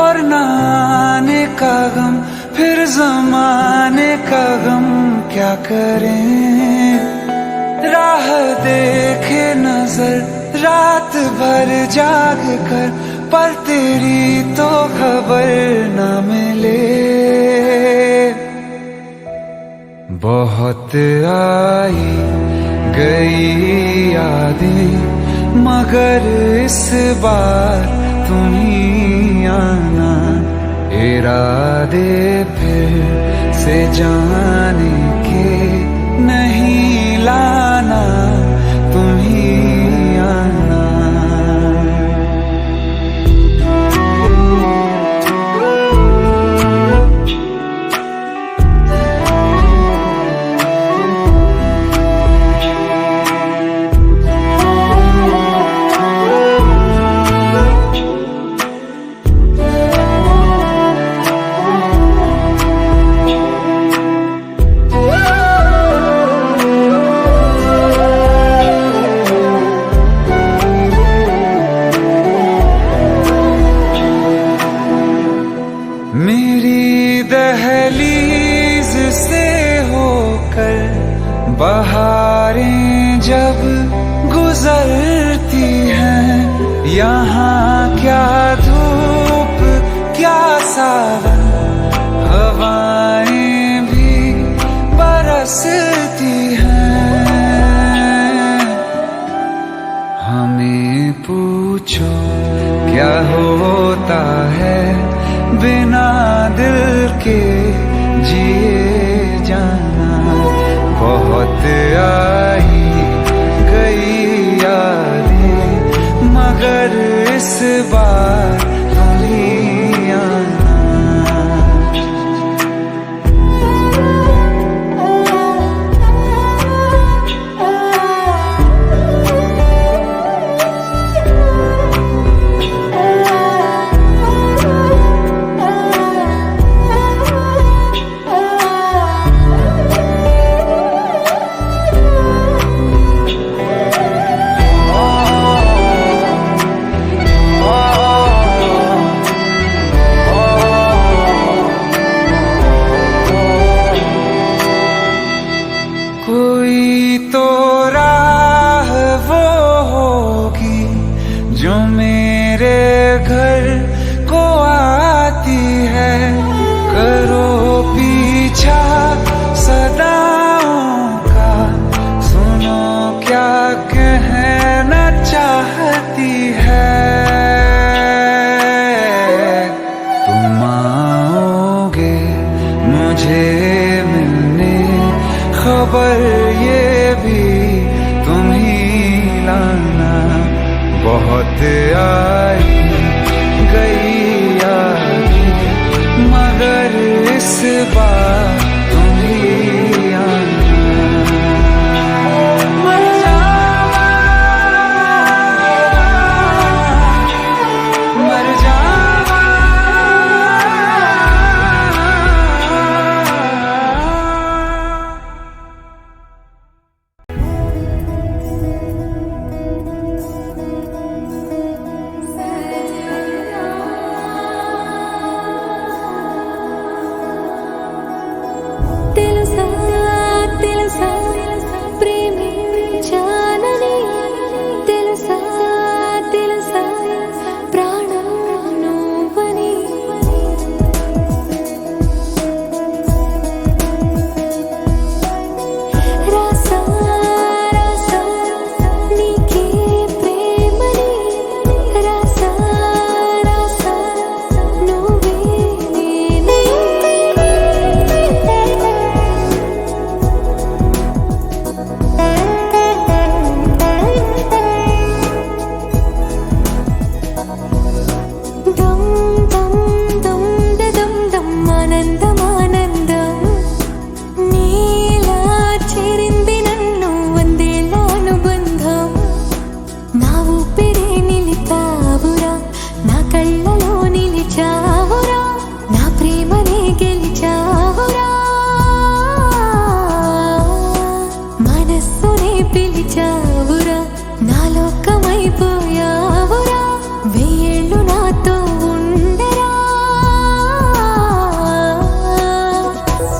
और न आने का गम, फिर जमाने का गम क्या करें। राह देखे नजर रात भर जाग कर, पर तेरी तो खबर न मिले। बहुत आई गई यादें, मगर इस बार तुम ही आना। इरादे फिर से जाने के नहीं लाना, तुम ही आना। मेरी दहलीज से होकर बहारें जब गुजरती हैं, यहाँ क्या धूप क्या सावन, हवाएं भी बरसती हैं। हमें पूछो क्या होता है बिना दिल के जिए जाना। बहुत आई गई यादें, मगर इस बार तुम ही आना। कोई तो राह वो होगी जो मेरे घर को आती है। करो पीछा सदाओं का, सुनो क्या कहना चाहती है। तुम आओगे मुझे मिलने, खबर ये भी तुम ही लाना। बहुत आई गई यादें, मगर इस बार तुम ही आना। मर जावा, मर जावा।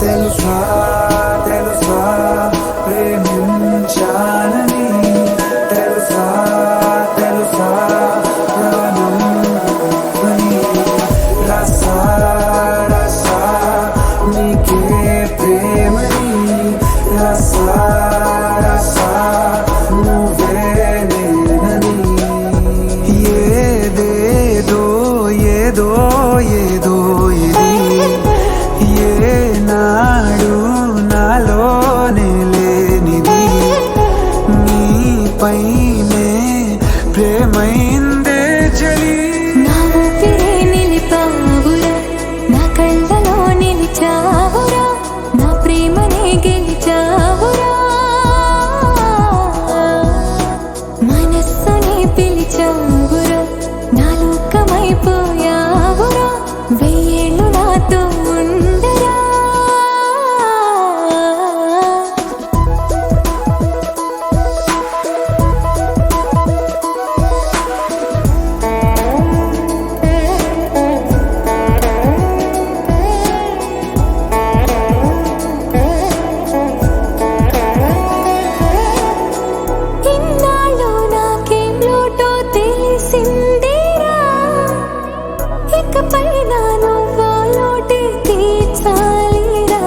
తెలుసా తెలుసా ప్రేమించాలని తెలుసా తెలుసా ప్రాణం అని రసా రసా నీకే ప్రేమని రసా రసా నువ్వే నేనని ఏదేదో ఏదో ఏదో ఇది ఏనాడు నాలోనే లేనిది నీపైనే ప్రేమైందే చలి నా ఊపిరే నిలిపావురా నా కళ్ళలో నిలిచావురా నా ప్రేమనే గెలిచావురా మనస్సుని పిలిచావురా నా లోకమైపోయావురా వెయ్యేళ్ళు నాతో ఉండరా ఇన్నాళ్ళు నాకేం లోటో తెలిసిందేరా ఇకపై నా నువ్వా లోటే తీర్చాలిరా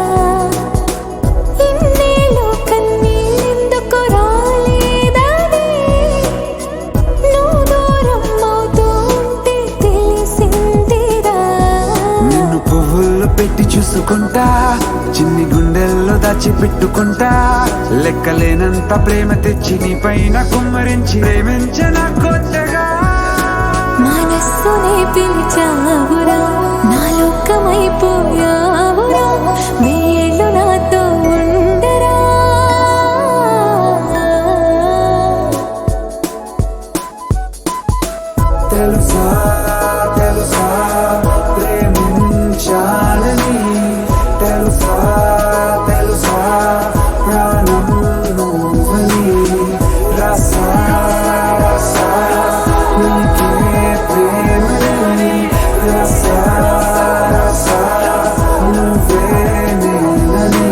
ఇన్నేళ్ళు కన్నీళ్ళెందుకు రాలేదని నువ్వు దూరం అవుతూ ఉంటే తెలిసిందిరా నిన్ను పువ్వుల్లో పెట్టి చూసుకుంటా చిన్ని గుండెల్లో దాచిపెట్టుకుంటా లెక్కలేనంత ప్రేమ తెచ్చి నీ పైన కుమ్మరించి ప్రేమించిన కొత్తగా మనస్సునే పిలిచావురా నా లోకమైపోయావురా వెయ్యేళ్ళు నాతో ఉండరా తెలుసా తెలుసా ప్రేమించాలని తెలుసా తెలుసా ప్రాణం నువ్వని రసా రసా నీకే ప్రేమని రసా రసా నువ్వే నేనని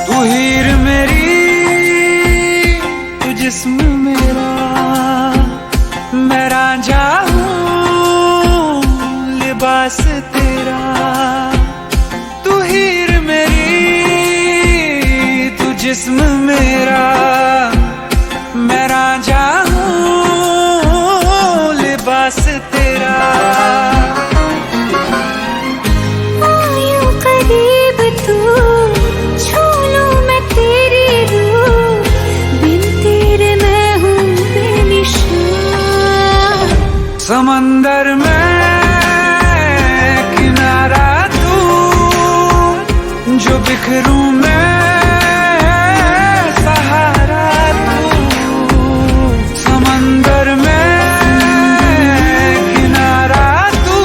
तू हीर मेरी तू जिस्म मेरा मैं रांझा हूँ लिबास तेरा तू हीर मेरी तू जिस्म मेरा मैं रांझा हूँ लिबास तेरा आयो करीब तू छू लूं मैं तेरी रूह बिन तेरे मैं हूँ बेनिशान समंदर में किनारा तू जो बिखरूं मैं सहारा तू समंदर में किनारा तू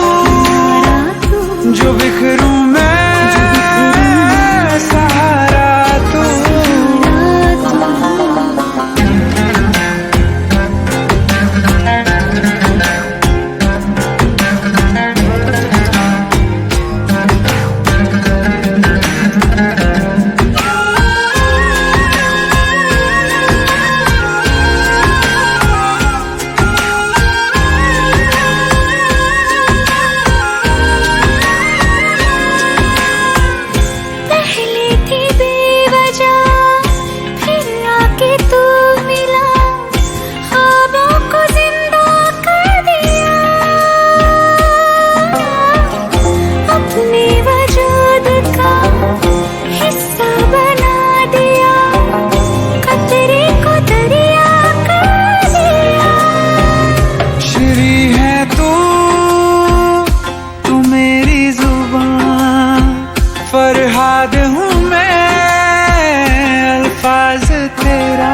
जो बिखरूं मैं सहारा तू अल्फाज तेरा।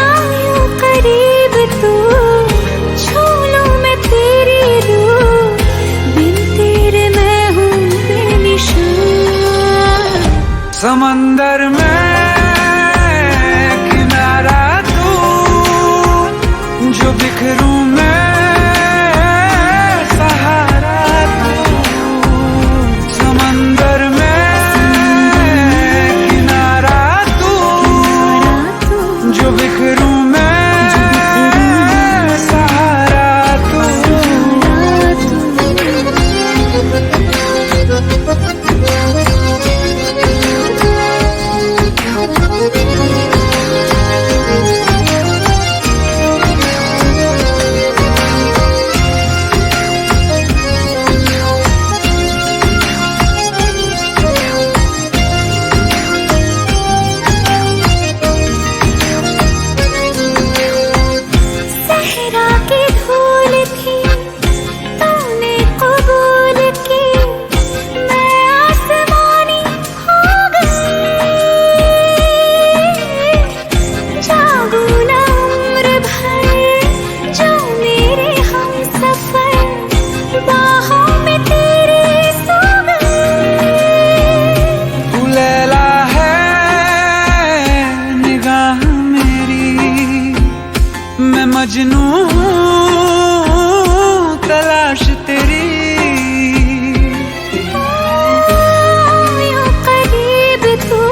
आयो करीब तू, छू लूं मैं तेरी रूह, बिन तेरे मैं हूँ बेनिशान। समंदर में किनारा तू, जो बिखरूं मैं सहारा तू। समंदर में किनारा तू, जो बिखरूं मैं सहारा तू। सहरा की धूल थी, तूने कबूल की, मैं आसमानी हो गई। जागू ना उम्र भर, जो मेरे हमसफर, बाहों में तेरे सो गई। तू लैला है निगाह मेरी, मैं मजनू हूँ तलाश तेरी। आयो करीब तू,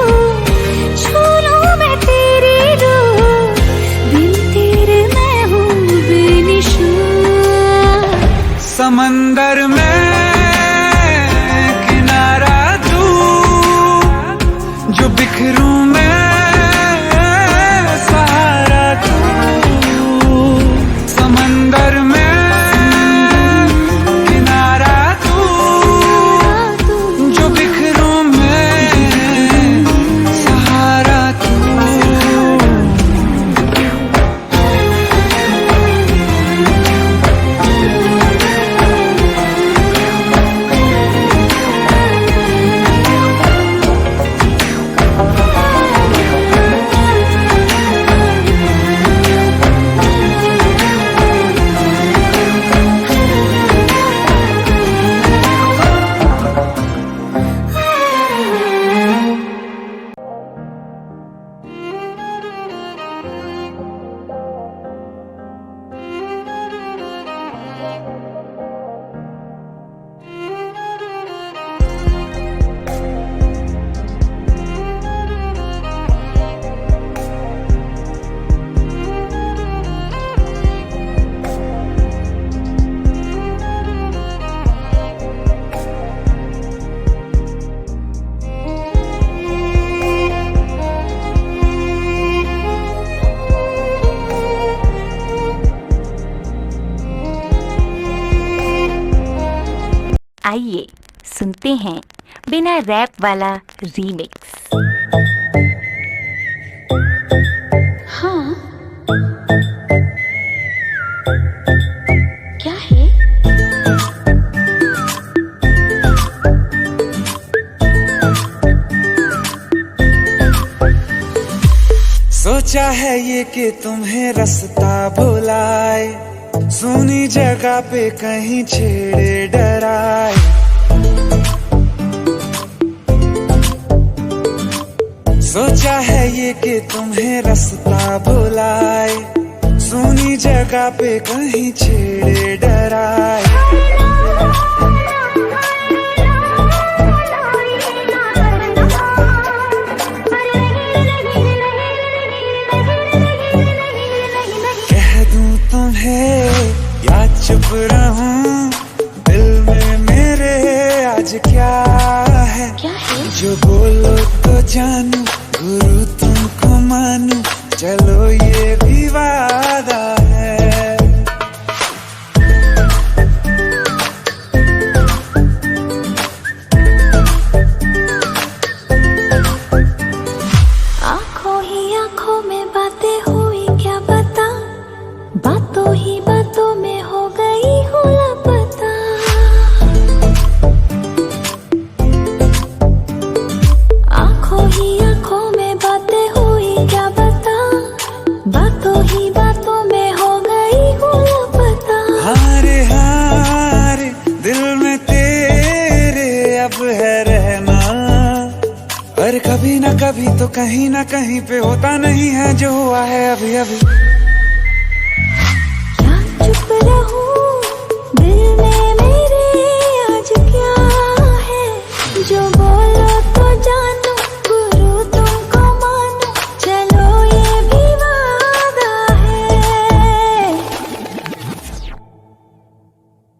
छू लूं मैं तेरी रूह, बिन तेरे मैं हूँ बेनिशान। समंदर में किनारा तू, जो बिखरूं मैं सहारा तू। समंदर में किनारा तू, जो बिखरूं मैं सहारा तू। आइए सुनते हैं बिना रैप वाला रीमिक्स। हाँ, क्या है? सोचा है ये कि तुम्हें रास्ता भुलाए, सुनी जगह पे कहीं छेड़े डराए। सोचा है ये कि तुम्हें रास्ता भुलाए, सुनी जगह पे कहीं छेड़े डराए। या चुप रहूं, दिल में मेरे आज क्या है? जो बोलो तो जानू, गुरु तुमको मानू, चलो ये भी वादा है। आंखों ही आंखों में बातें हुई, क्या बता, बातों ही बातों में हो गई हूँ लापता। अब है रहना। और कभी ना कभी तो कहीं ना कहीं पे होता नहीं है जो हुआ है अभी अभी। क्या चुप रहूं दिल में मेरे आज क्या है, जो बोलो तो जानू गुरु तुमको मानो, चलो ये भी वादा है।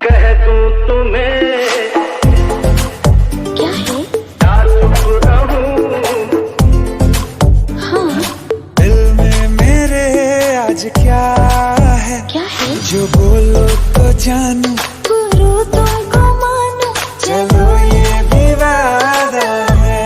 कह दूं तुम्हें क्या है? क्या चुप रहूं, हाँ दिल में मेरे आज क्या है, क्या है? जो बोलो तो जानू गुरु तुमको मानो, चलो ये भी वादा है।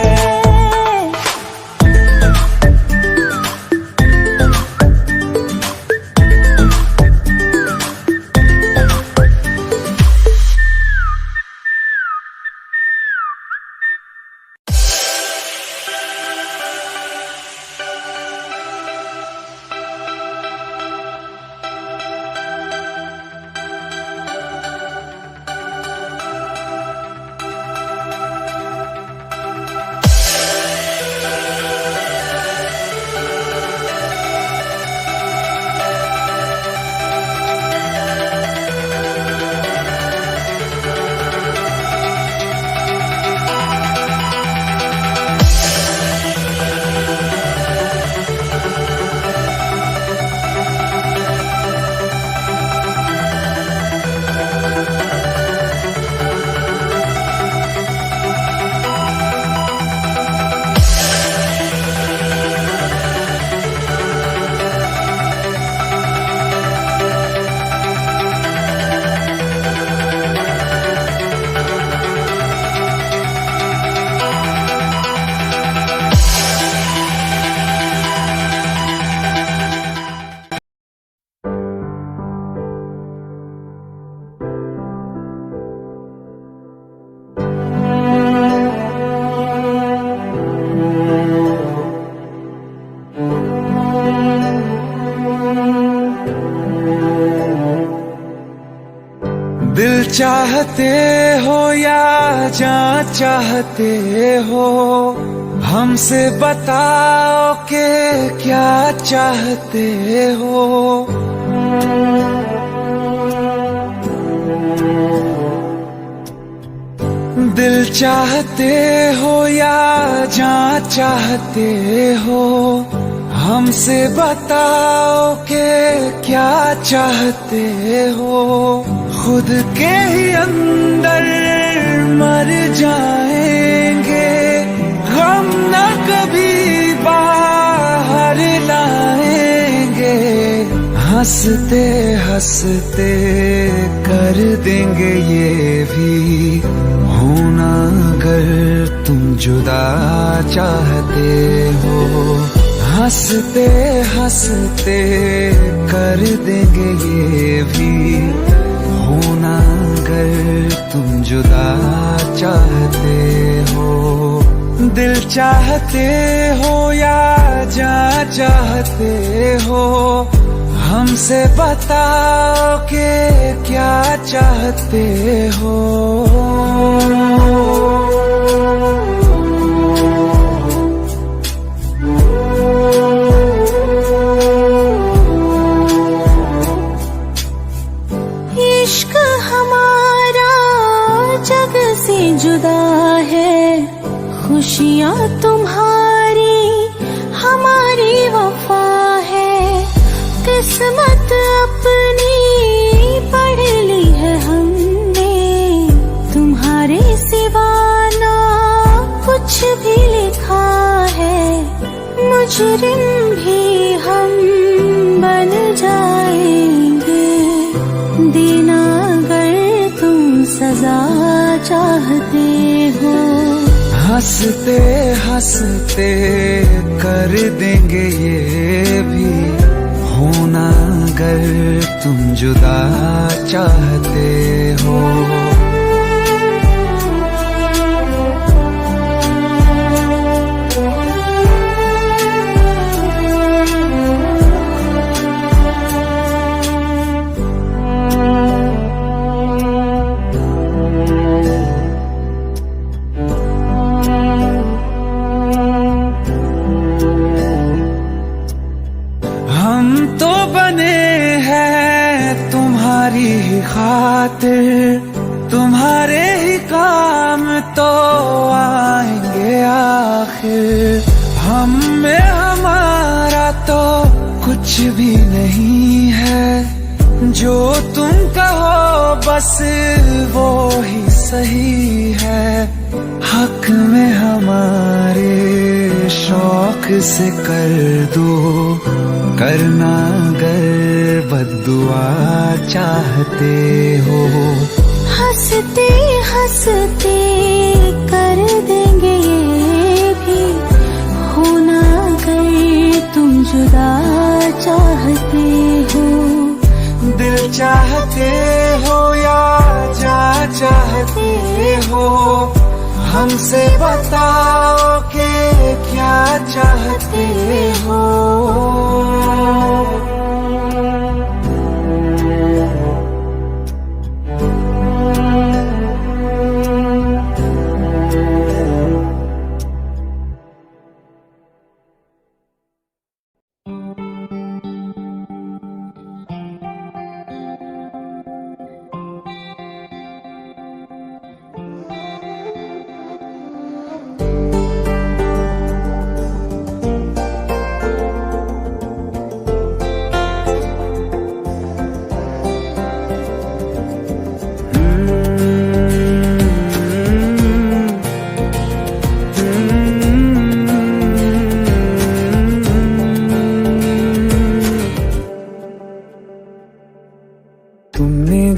दिल चाहते हो या जान चाहते हो, हमसे बताओ के क्या चाहते हो। दिल चाहते हो या जान चाहते हो, हमसे बताओ के क्या चाहते हो। खुद के ही अंदर मर जाएंगे, हम न कभी बाहर लाएंगे। हंसते हंसते कर देंगे ये भी, होना अगर तुम जुदा चाहते हो। हंसते हंसते कर देंगे ये भी, होना अगर तुम जुदा चाहते हो। दिल चाहते हो या जान चाहते हो, हमसे बताओ के क्या चाहते हो। इश्क हमारा जग से जुदा है, खुशियाँ तुम्हारी हमारी वफा है। किस्मत अपनी पढ़ ली है हमने, तुम्हारे सिवा ना कुछ भी लिखा है। मुजरिम भी हम बन जाएंगे, देना अगर तुम सजा चाहते हो। हंसते हंसते कर देंगे ये भी, होना अगर तुम जुदा चाहते हो। खातिर तुम्हारे ही काम तो आएंगे आखिर। हम में हमारा तो कुछ भी नहीं है, जो तुम कहो बस वो ही सही है। हक में हमारे शौक से कर दो, करना अगर बद्दुआ चाहते हो। हंसते हंसते कर देंगे ये भी, होना अगर तुम जुदा चाहते हो। दिल चाहते हो या जा चाहते हो, हमसे बताओ कि क्या चाहते हो।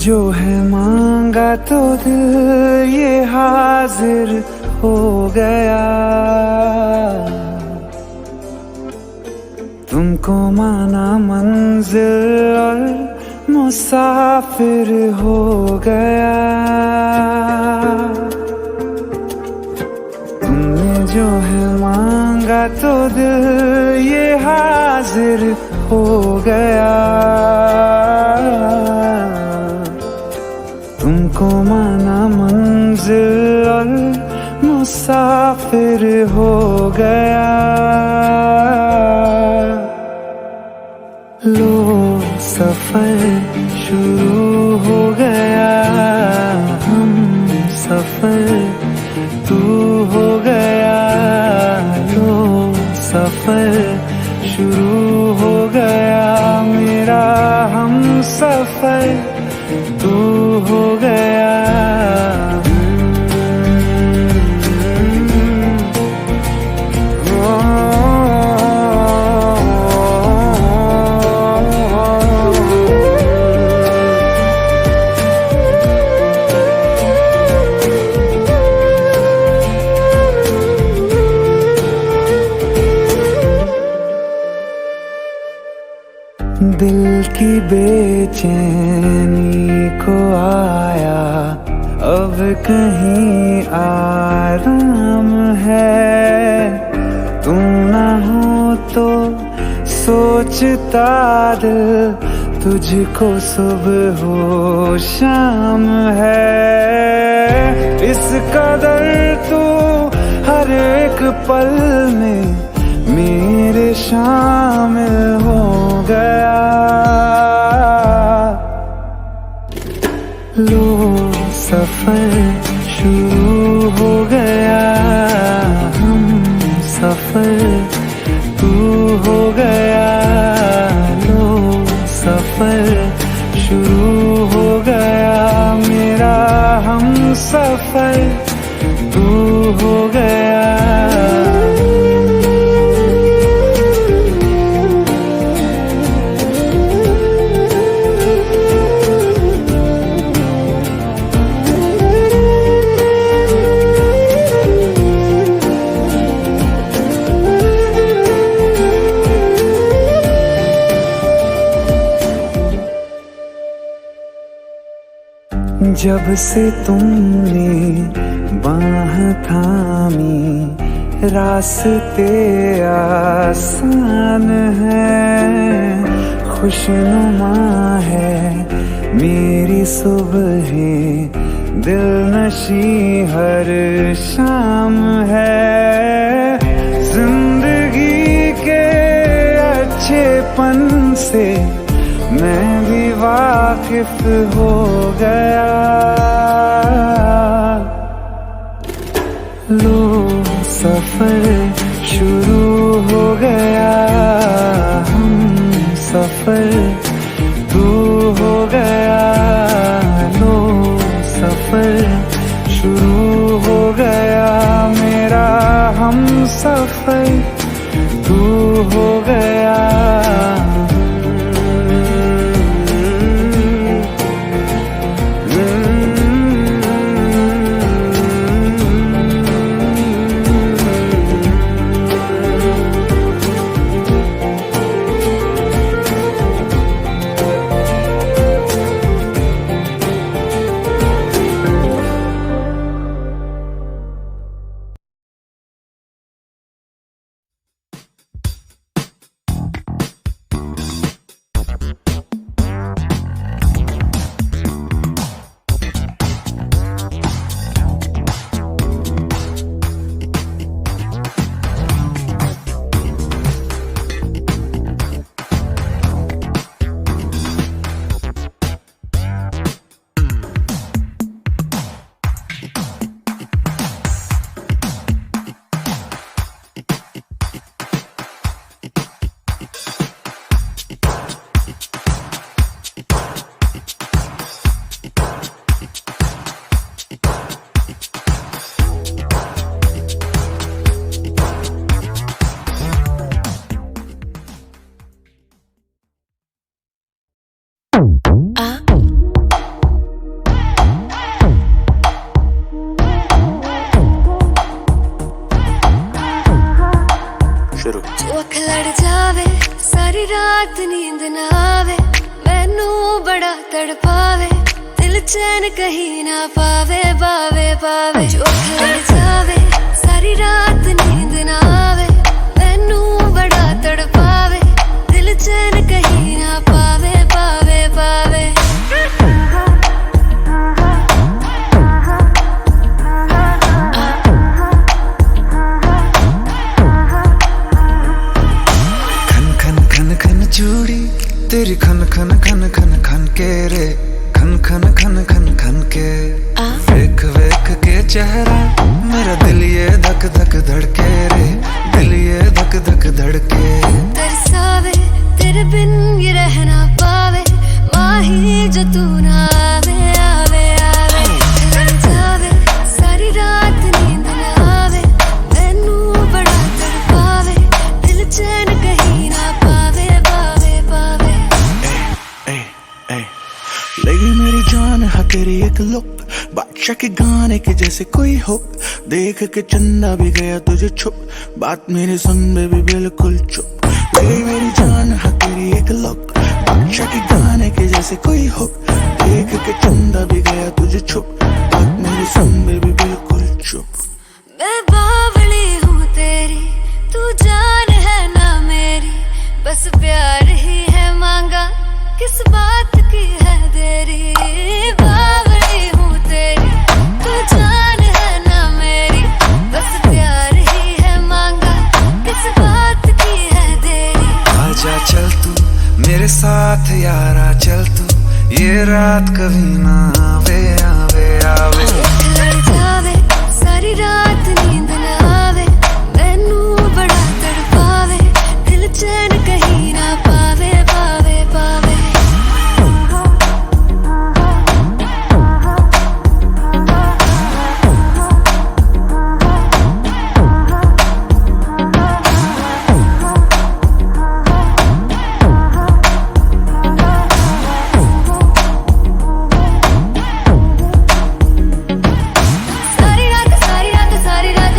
जो है मांगा तो दिल ये हाजिर हो गया। तुमको माना मंजिल और मुसाफिर हो गया। तुमने जो है मांगा तो दिल ये हाजिर हो गया। तुमको माना मंजिल और मुसाफिर हो गया। लो सफर शुरू हो गया, हम सफर तू हो गया। लो सफर शुरू हो गया, मेरा हम सफर तू हो गया। दिल की बेचैनी को आया अब कहीं आराम है। तू ना हो तो सोचता दिल तुझको सुबह हो शाम है। इस कदर तू हर एक पल में मेरे शामिल हो गया। लो सफर शुरू हो गया, हम सफर तू हो गया। लो सफर शुरू हो गया, मेरा हम सफर तू हो गया। जब से तुमने बाह थामी रास्ते आसान है। खुशनुमा है मेरी सुबहें, दिल नशी हर शाम है। जिंदगी के अच्छेपन से मैं भी वाकिफ वाकिफ हो गया। लो सफर शुरू हो गया, हम सफर तू हो गया। लो सफर शुरू हो गया, मेरा हम सफर तू हो गया। जो अख लड़ जावे सारी रात नींद ना आवे, मैनू बड़ा तड़पावे, दिल चैन कहीं ना पावे पावे पावे। जो अख लड़ जावे सारी रात नींद ना आवे, मैनू बड़ा तड़पावे, दिल चैन कहीं ना पावे पावे पावे। चूड़ी तेरी खन खन खन खन खन के रे, खन खन खन खन खन के। वेख वेख के चेहरा मेरा दिल ये धक धक धड़के रे, दिल ये धक धक धड़के। तरसावे तेरे बिन ये रह ना पावे, माही जो तू ना आवे आवे आवे। लड़ जावे सारी रात नींद ना आवे, मैनू बड़ा तड़पावे, दिल चैन कहीं ना पावे पावे पावे। लगी मेरी जान है तेरी एक लुक, बादशाह के गाने के जैसे कोई हो, देख के चंदा भी गया तुझे छुप, बात मेरी सुन बेबी बिल्कुल चुप। लगी मेरी जान है तेरी एक लुक, बादशाह के गाने के जैसे कोई हो, देख के चंदा भी गया तुझे छुप, बात मेरी सुन बेबी बिल्कुल चुप। मैं बावली हूँ तेरी, तू जान है ना मेरी, बस प्यार ही है मांगा, किस बात की है देरी। बावली हूँ तेरी, तू जान है ना मेरी, बस प्यार ही है मांगा, किस बात की है देरी। आजा चल तू मेरे साथ यारा, चल तू ये रात कभी ना आवे आवे आवे। लड़ जावे सारी रात नींद ना आवे, मैनू बड़ा तड़पावे, दिल चैन कहीं ना पावे पावे पावे। सारी रात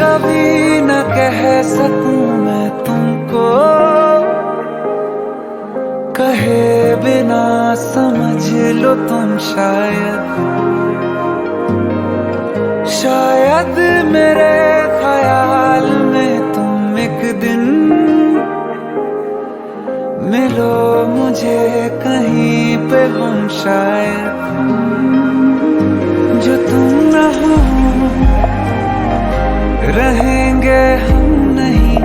कभी न कह सकूं मैं तुमको, कहे बिना समझ लो तुम शायद मेरे ख्याल में तुम एक दिन मिलो मुझे कहीं पे हम शायद, जो तुम न हो रहेंगे हम नहीं,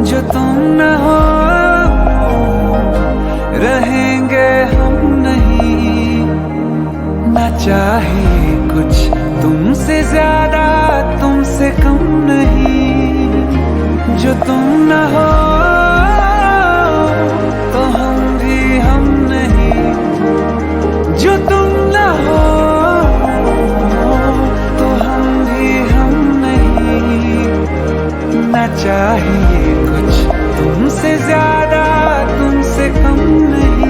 जो तुम न हो रहेंगे हम नहीं। ना चाहिए कुछ तुमसे ज्यादा तुमसे कम नहीं, जो तुम न हो तो हम भी हम नहीं, जो तुम न हो तो हम भी हम नहीं। ना चाहिए कुछ तुमसे ज्यादा तुमसे कम नहीं।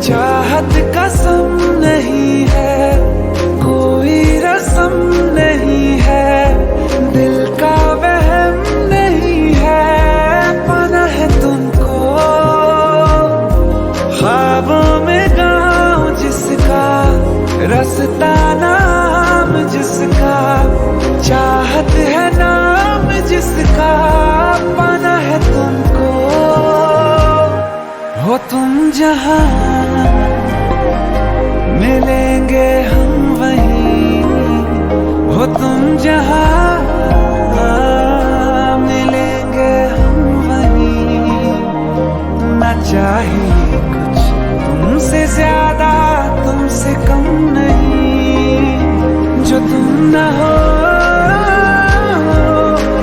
चाहत कसम नहीं है, कोई रस्म नहीं है, दिल का वहम नहीं है, पाना है तुमको ख्वाबों में गाँव जिसका, रास्ता नाम जिसका, चाहत है नाम जिसका, पाना है तुमको। हो तुम जहाँ मिलेंगे हम वहीं, हो तुम जहाँ मिलेंगे हम वहीं। ना चाहिए कुछ तुमसे ज्यादा तुमसे कम नहीं, जो तुम न हो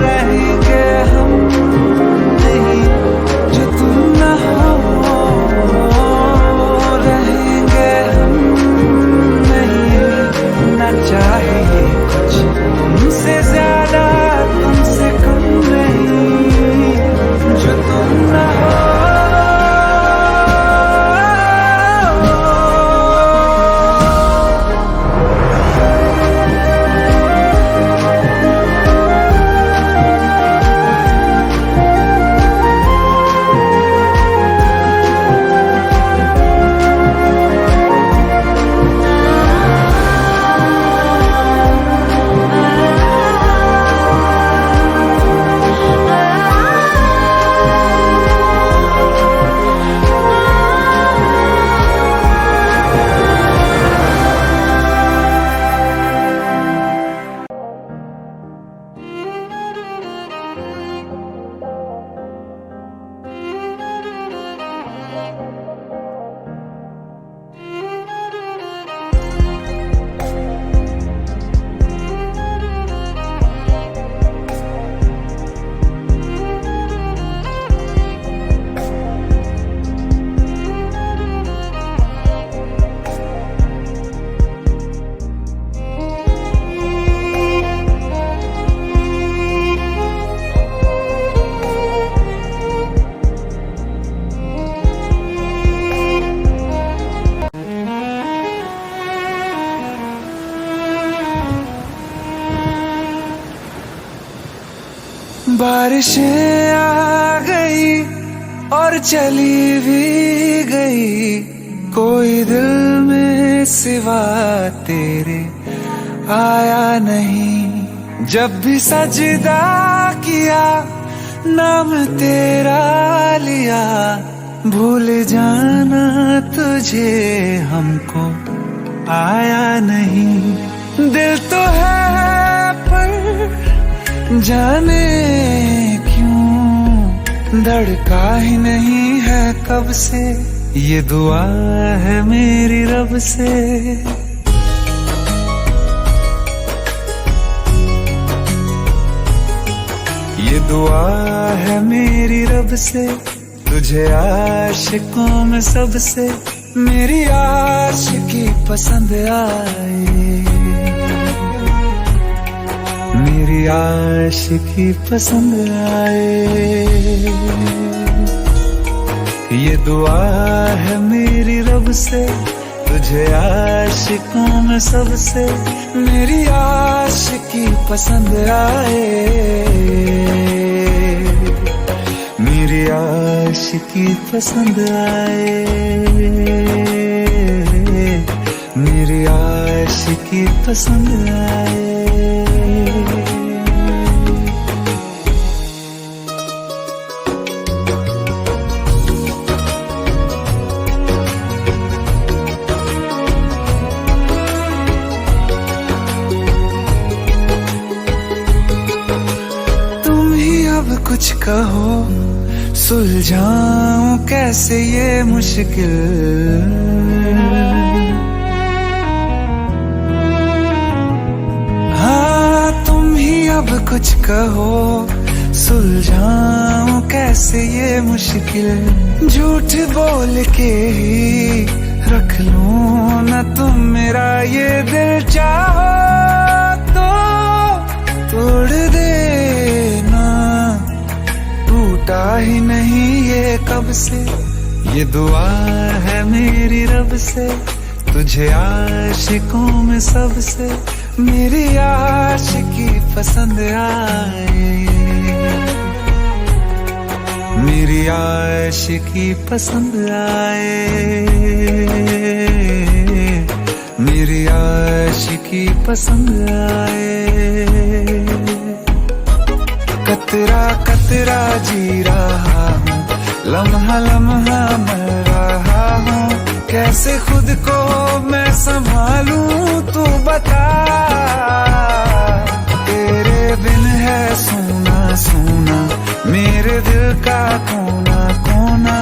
रहेंगे हम नहीं, जो तुम न हो रहेंगे हम नहीं। ना चाहिए कुछ तुमसे ज्यादा तुमसे कम नहीं, जो तुम न हो। बारिशें आ गई और चली भी गई, कोई दिल में सिवा तेरे आया नहीं। जब भी सजदा किया नाम तेरा लिया, भूल जाना तुझे हमको आया नहीं। दिल तो है पर जाने क्यों धड़का ही नहीं है कब से, ये दुआ है मेरी रब से। दुआ है मेरी रब से, तुझे आशिकों में सबसे मेरी आशिकी पसंद आए, मेरी आशिकी पसंद आए। ये दुआ है मेरी रब से, तुझे आशिकों में सबसे मेरी आशिकी पसंद आए, मेरी आशिकी पसंद आए, मेरी आशिकी पसंद आए। कुछ कहो सुलझाऊं कैसे ये मुश्किल, हाँ तुम ही अब कुछ कहो सुलझाऊं कैसे ये मुश्किल। झूठ बोल के ही रख लूं ना तुम मेरा ये दिल, चाहो तो तोड़ देना, टूटा ही नहीं ये कब से। ये दुआ है मेरी रब से, तुझे आशिकों में सबसे मेरी आशिकी पसंद आए, मेरी आशिकी पसंद आए, मेरी आशिकी पसंद आए। कतरा कतरा जी रहा हूँ, लम्हा लम्हा मर रहा हूँ, कैसे खुद को मैं संभालूं तू बता। तेरे बिन है सूना सूना मेरे दिल का कोना कोना,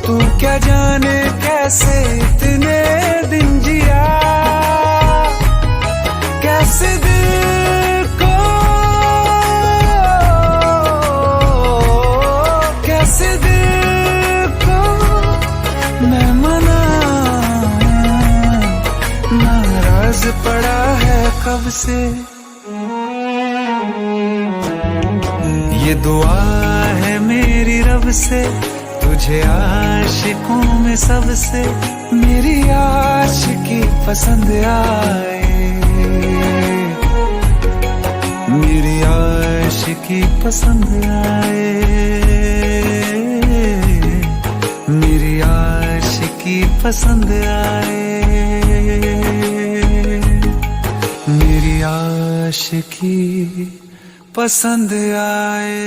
तू क्या जाने कैसे इतने दिन जिया, कैसे दिल को कैसे दिल को मैं मनाऊं, नाराज पड़ा है कब से। ये दुआ है मेरी रब से, तुझे आशिकों में सबसे मेरी आशिकी पसंद आए, मेरी आशिकी पसंद आए, मेरी आशिकी पसंद आए, मेरी आशिकी पसंद आए।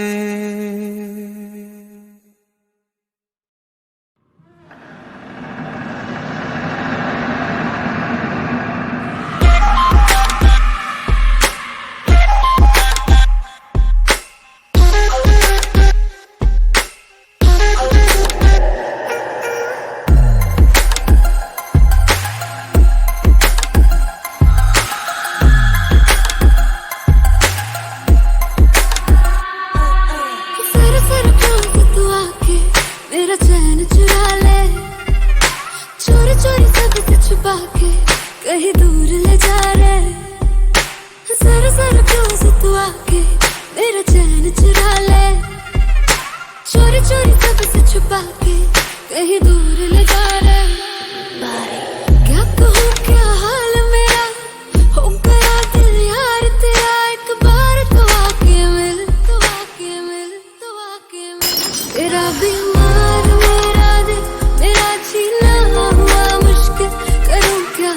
कहीं दूर ले जा रे, जरा जरा क्यों से तू आके मेरा चैन चुरा ले, चोरी चोरी सबसे छुपा के कहीं दूर ले जा रे। क्या कहूँ क्या हाल मेरा, हो गया दिल यार तेरा, एक बार तो आके मिल, तो आके मिल, तो आके मिल। तेरा बीमार मेरा दिल, मेरा जीना हुआ मुश्किल, करूँ क्या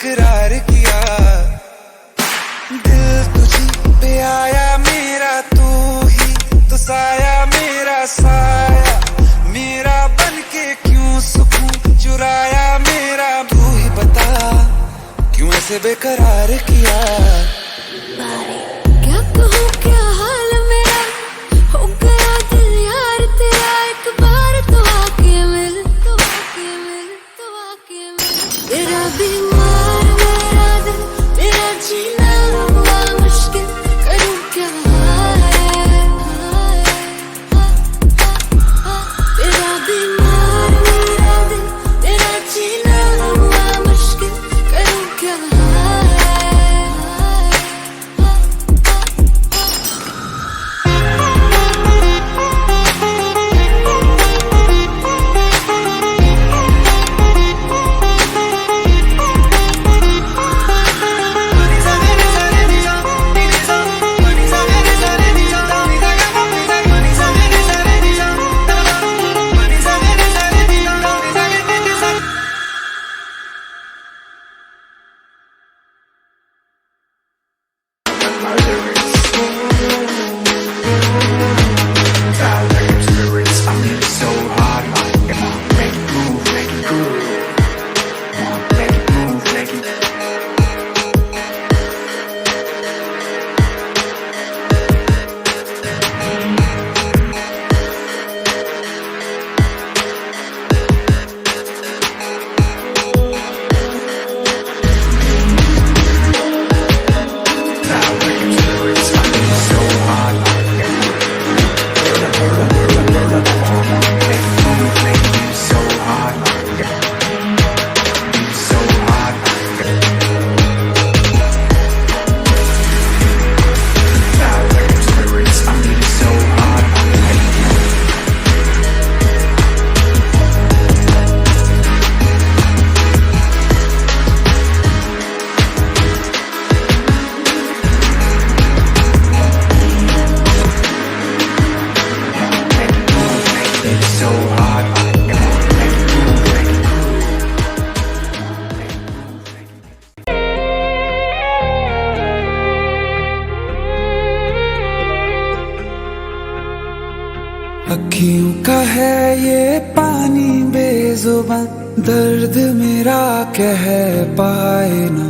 बेकरार किया। दिल तुझी पे आया मेरा, तू ही तो साया मेरा साया, मेरा बन के क्यों सुकून चुराया मेरा। तू ही बता क्यों ऐसे बेकरार किया। क्या कहूँ क्या हाल मेरा, हो गया दिल यार तेरा। एक बार तो आके मिल, तो आके मिल, तो आके मिल। तेरा बीमार मेरा दिल, तेरा जीना हुआ मुश्किल, करूँ क्या तेरा बीमार मेरा दिल, तेरा जीना हुआ मुश्किल, करूँ क्या। अखियों का है ये पानी बेजुबान, दर्द मेरा कह पाए ना।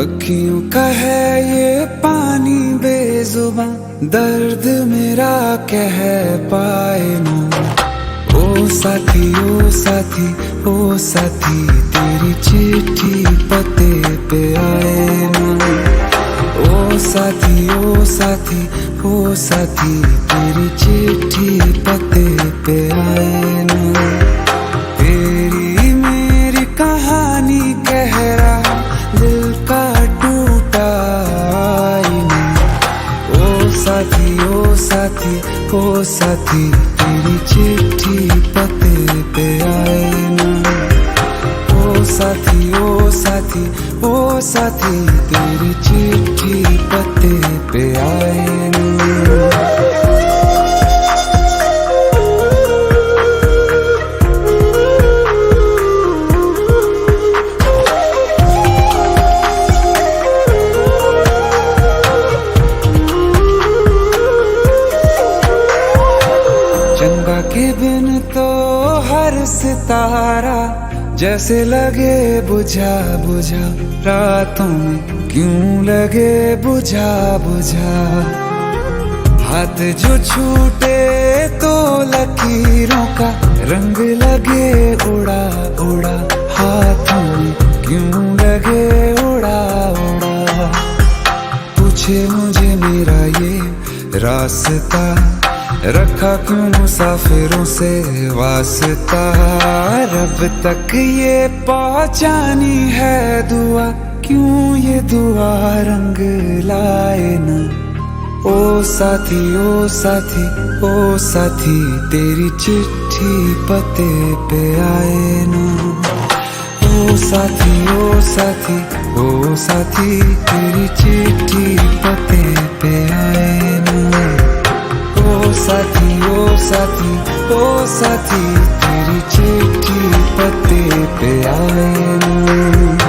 अखियों का है ये पानी बेजुबान, दर्द मेरा कह पाए ना। ओ साथी ओ साथी ओ साथी, तेरी चिट्ठी पते पे आए ना। ओ साथी ओ साथी ओ साथी, तेरी चिट्ठी पते पे आए ना। तेरी मेरी कहानी कह रहा दिल का टूटा आईना। ओ साथी ओ साथी ओ साथी, तेरी चिट्ठी पते पे आए ना। ओ साथी ओ साथी ओ साथी, तेरी चिट्ठी पते पे आए ना। चंदा के बिन तो हर सितारा जैसे लगे बुझा बुझा, रातों में क्यों लगे बुझा बुझा। हाथ जो छूटे तो लकीरों का रंग लगे उड़ा उड़ा, हाथों में क्यों लगे उड़ा उड़ा। पूछे मुझे मेरा ये रास्ता, रखा क्यों मुसाफिरों से वास्ता। रब तक ये पहुंचानी है दुआ, क्यों ये दुआ रंग लाए ना। ओ साथी ओ साथी ओ साथी, तेरी चिट्ठी पते पे आए ना। ओ साथी ओ साथी ओ साथी, तेरी चिट्ठी पते पे आए ना। ओ साथी ओ साथी ओ साथी, तेरी चिट्ठी पते पे आए ना।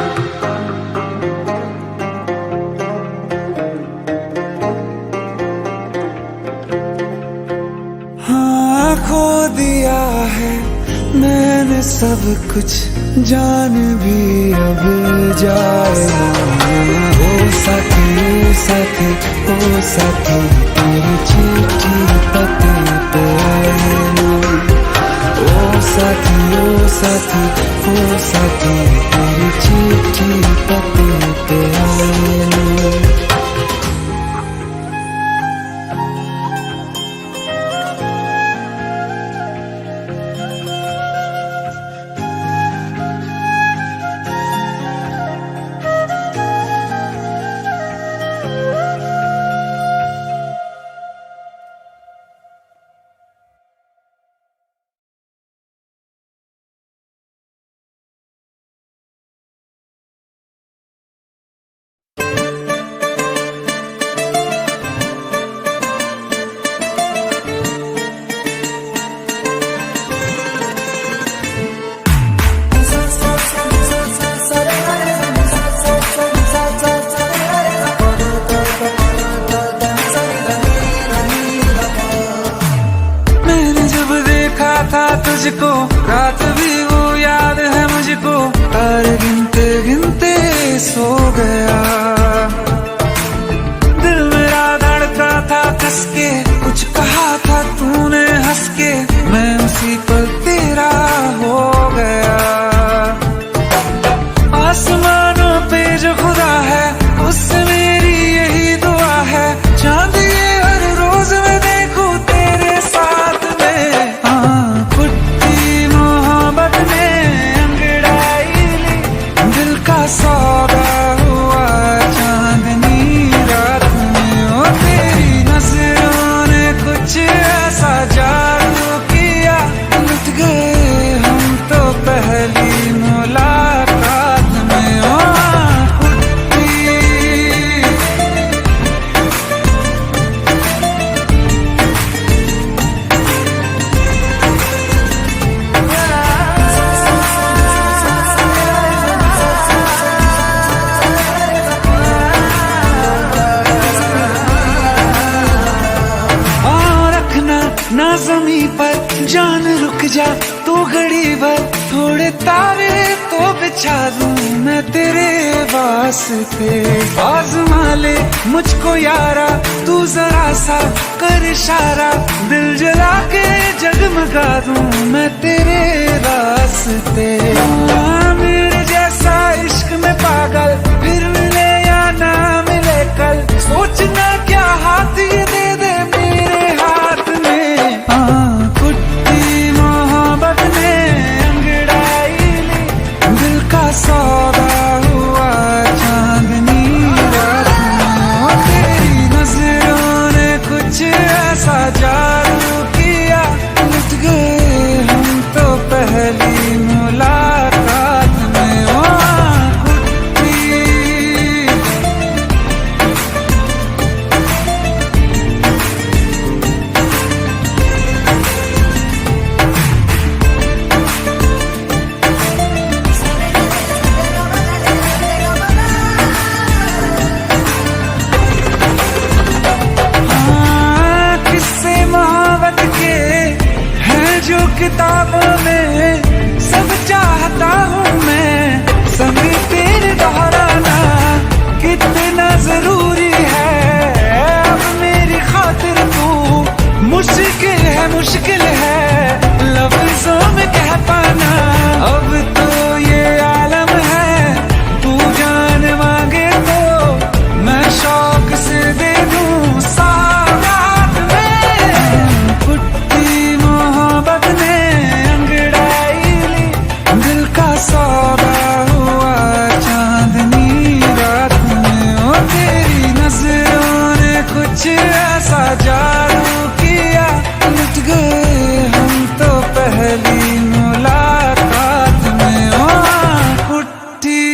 सब कुछ जान भी अब जाए ओ साथी ओ साथी ओ साथी तेरी चिट्ठी पते पे आए ना ओ साथी ओ साथी ओ साथी तेरी चिट्ठी पते पे आए ना। तुझको रात भी वो याद है मुझको, तारे गिनते गिनते सो गया। दिल मेरा धड़का था कस के, कुछ कहा था तूने हंस के, मैं उसी पल तेरा हो गया। आसमानों पे जो खुदा है उससे मेरी यही दुआ है, चांद ये हर रोज मैं देखूं तेरे साथ में। कुट्टी मोहब्बत ने अंगड़ाई ली, दिल का सौदा हुआ चांदनी रात में। ओ तेरी नजरों ने कुछ ऐसा जादू किया, लुट गए हम तो पहली मुलाकात में। ओ ना ज़मीं पर जान रुक जा तू घड़ी भर, थोड़े तारे तो बिछा दूं मैं तेरे वास्ते। आज़मा ले मुझको यारा तू जरा सा कर इशारा, दिल जला के जगमगा दूं मैं तेरे वास्ते। मेरे जैसा इश्क में पागल फिर मिले या ना मिले कल, सोचना क्या हाथ ये दे दे मेरे हाथ में। कुट्टी मोहब्बत ने अंगड़ाई ली, दिल का सौदा हुआ चांदनी रात में। तेरी नजरों ने कुछ ऐसा जादू किया, लुट गए हम तो पहली मुलाकात में। ओ कुट्टी किताबों में सब चाहता हूँ मैं, संग तेरे दोहराना कितना जरूरी है। अब मेरी खातिर तू मुश्किल है लफ्जों में कह पाना। अब तो ये आलम है तू जान मांगे तो मैं शौक से दे दूँ सौगात में। कुट्टी मोहब्बत ने अंगड़ाई ली, दिल का सौदा हुआ चांदनी रात में। ओ तेरी नजरों ने कुछ ऐसा जादू किया, लुट गए हम तो पहली मुलाकात में। ओ कुट्टी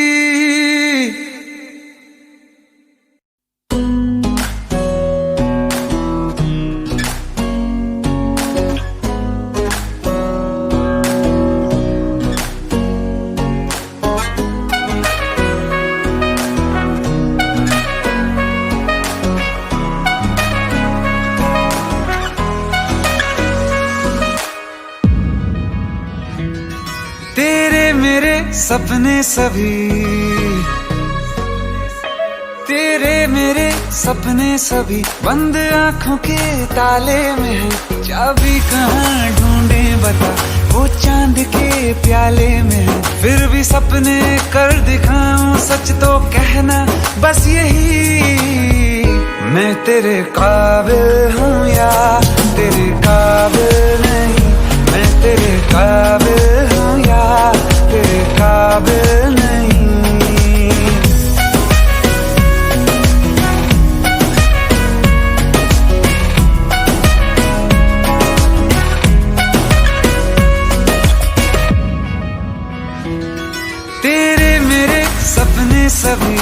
मेरे सपने सभी, तेरे मेरे सपने सभी बंद आंखों के ताले में है। चाबी कहाँ ढूंढे बता, वो चांद के प्याले में है। फिर भी सपने कर दिखाऊं, सच तो कहना बस यही, मैं तेरे काबिल हूँ या तेरे काबिल नहीं। मैं तेरे काबिल हूँ या तेरे काबिल नहीं। तेरे मेरे सपने सभी,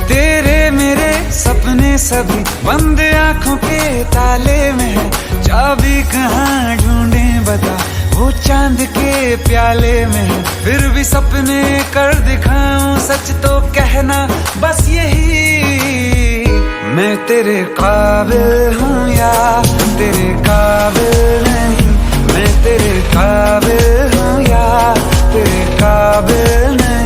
तेरे मेरे सपने सभी बंद आंखों के ताले में है। चाबी कहाँ ढूंढे बता, वो चांद के प्याले में है। फिर भी सपने कर दिखाऊं, सच तो कहना बस यही, मैं तेरे काबिल हूँ या तेरे काबिल नहीं। मैं तेरे काबिल हूँ या तेरे काबिल नहीं।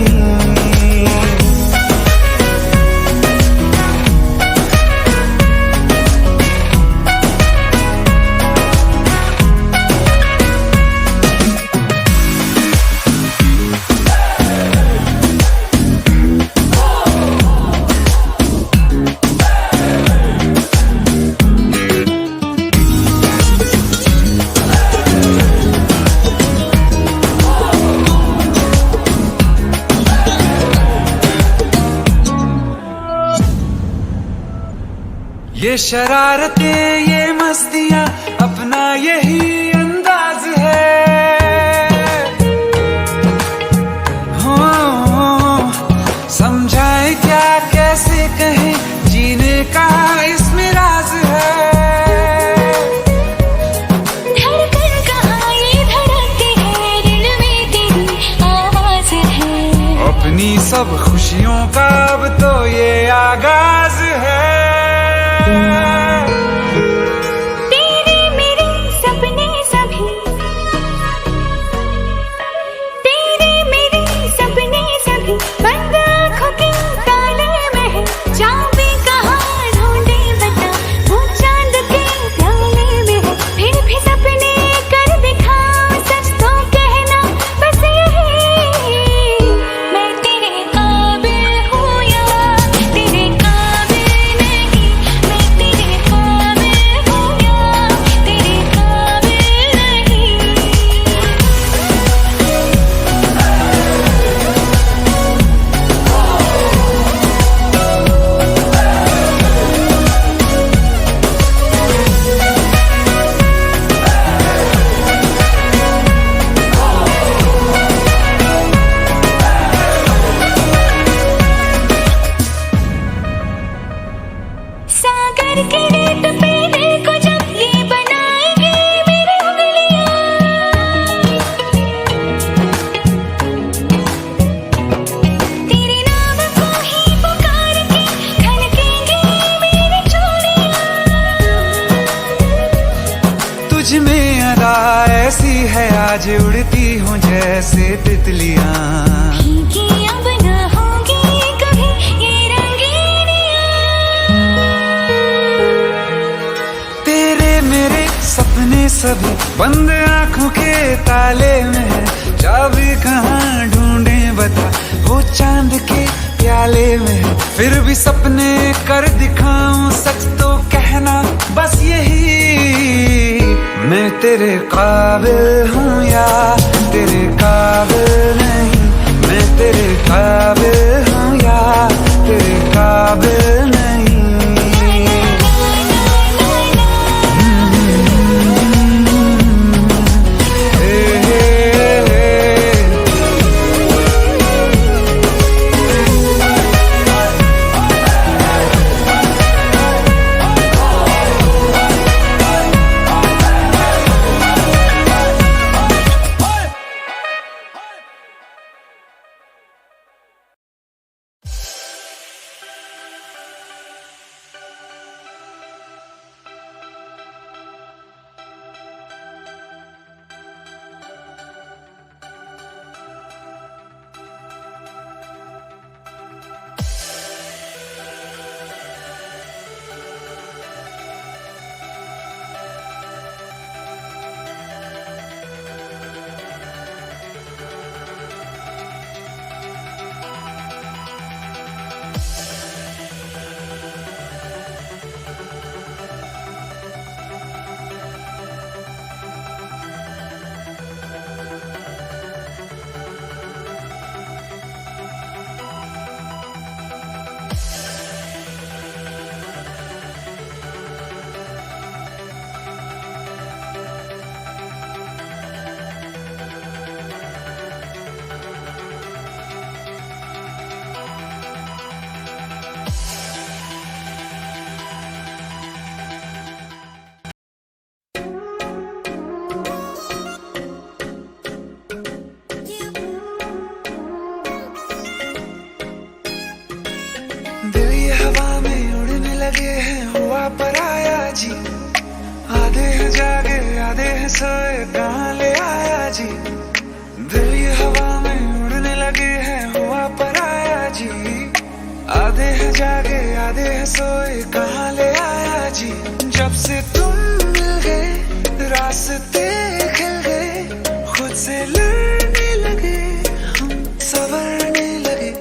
ये शरारतें ये मस्तियाँ अपना यही अंदाज है। हो समझाए क्या कैसे कहें, जीने का इसमें राज है। धड़कन कहाँ ये धड़कती है, दिल में तेरी आवाज है। अपनी सब खुशियों का अब तो ये आगाज है। तेरे मेरे सपने सभी, तेरे मेरे सपने सभी बंद आंखों के ताले में है। चाबी कहाँ ढूंढे बता, वो चांद के प्याले में है। फिर भी सपने कर दिखाऊं, सच तो कहना बस यही, मैं तेरे काबिल हूँ या तेरे काबिल नहीं। मैं तेरे काबिल हूँ या तेरे काबिल नहीं। सागर के रेत पे दिल को जब ये बनाएंगे मेरी उंगलियां, तेरे नाम को ही पुकार के खनकेंगे मेरी चूड़ियां। तुझ में अदा ऐसी है आज, उड़ती हूँ जैसे तितलियां। भीगी अब न होंगी कभी ये रंगीनियां। तेरे मेरे सपने सभी बंद आंखों के ताले में है। चाबी कहाँ ढूंढे बता, वो चांद के प्याले में है। फिर भी सपने कर दिखाऊं, सच तो कहना बस यही, मैं तेरे काबिल हूँ या तेरे काबिल नहीं। मैं तेरे काबिल हूँ या तेरे काबिल नहीं। लगे हैं हुआ पराया जी, आधे हैं जागे आधे हैं सोए कहाँ ले आया जी। दिल ये हवा में उड़ने लगे हैं हुआ पराया जी, आधे हैं जागे आधे हैं सोए कहाँ ले आया जी। जब से तुम मिल गए रास्ते खिल गए, खुद से लड़ने लगे हम संवरने लगे।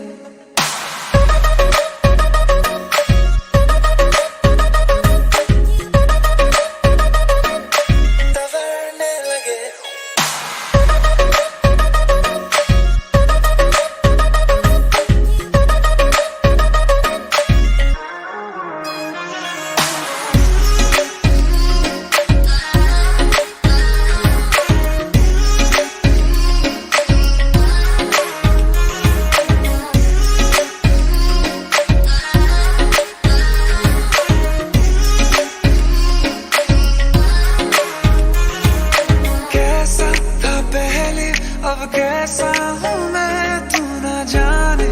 अब कैसा हूँ मैं तू ना जाने,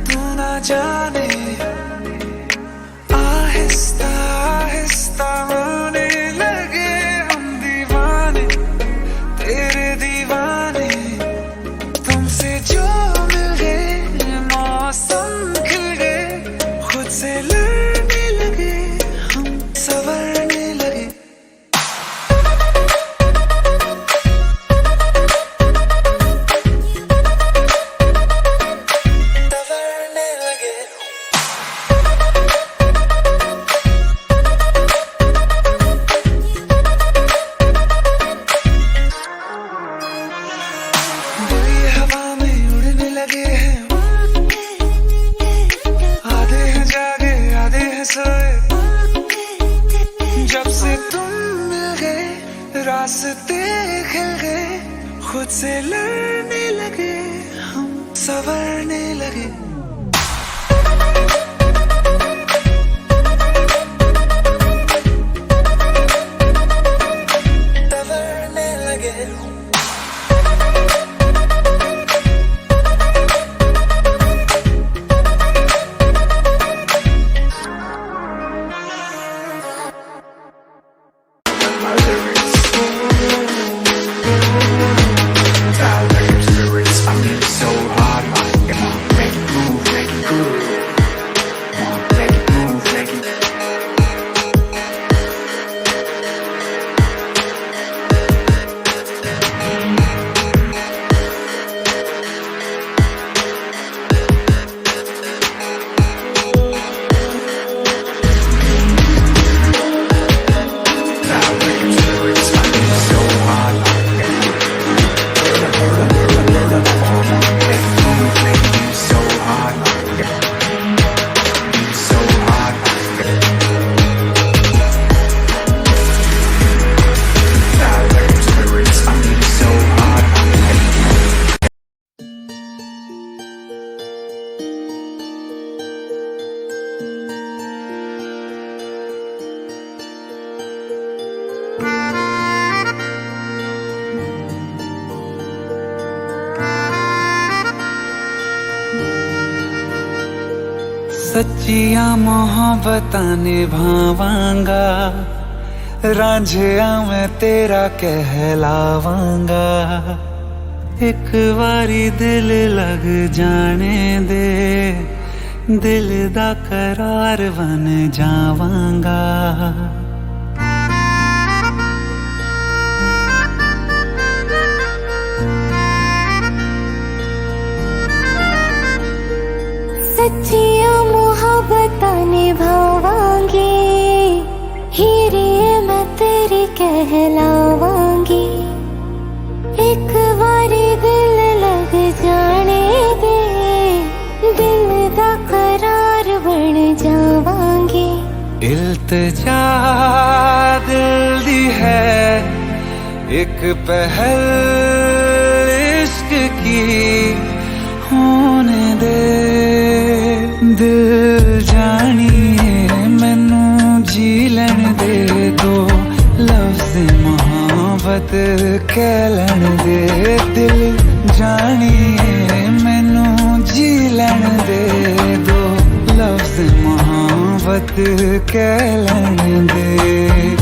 तू ना जाने। आहिस्ता आहिस्ता होने लगे हम दीवाने, तेरे दीवाने। तुमसे जो मिल गए मौसम खिल गए, खुद से लड़ने लगे हम संवरने लगे। जब से तुम मिल गए रास्ते खिल गए, खुद से लड़ने लगे हम संवरने लगे। संवरने लगे। सच्चिया मोहब्बतां निभावांगा, रांझिया मैं तेरा कहलावांगा। एक बारी दिल लग जाने दे, दिल दा करार बन जावांगा। सच्चिया मोहब्बतां निभावांगी, हीरे मैं तेरी कहलावांगी। एक बारी दिल लग जाने दे, दिल दा करार बन जावांगी। इल्तिजा दिल दी है एक पहल इश्क की, होने दे दिल जानिए मैनू जी लैन दे। दो लफ्ज़ मोहब्बत कह लैन दे, दिल जानिए मैनू जी लैन दे। दो लफ्ज़ मोहब्बत मोहब्बत कहलाने दे।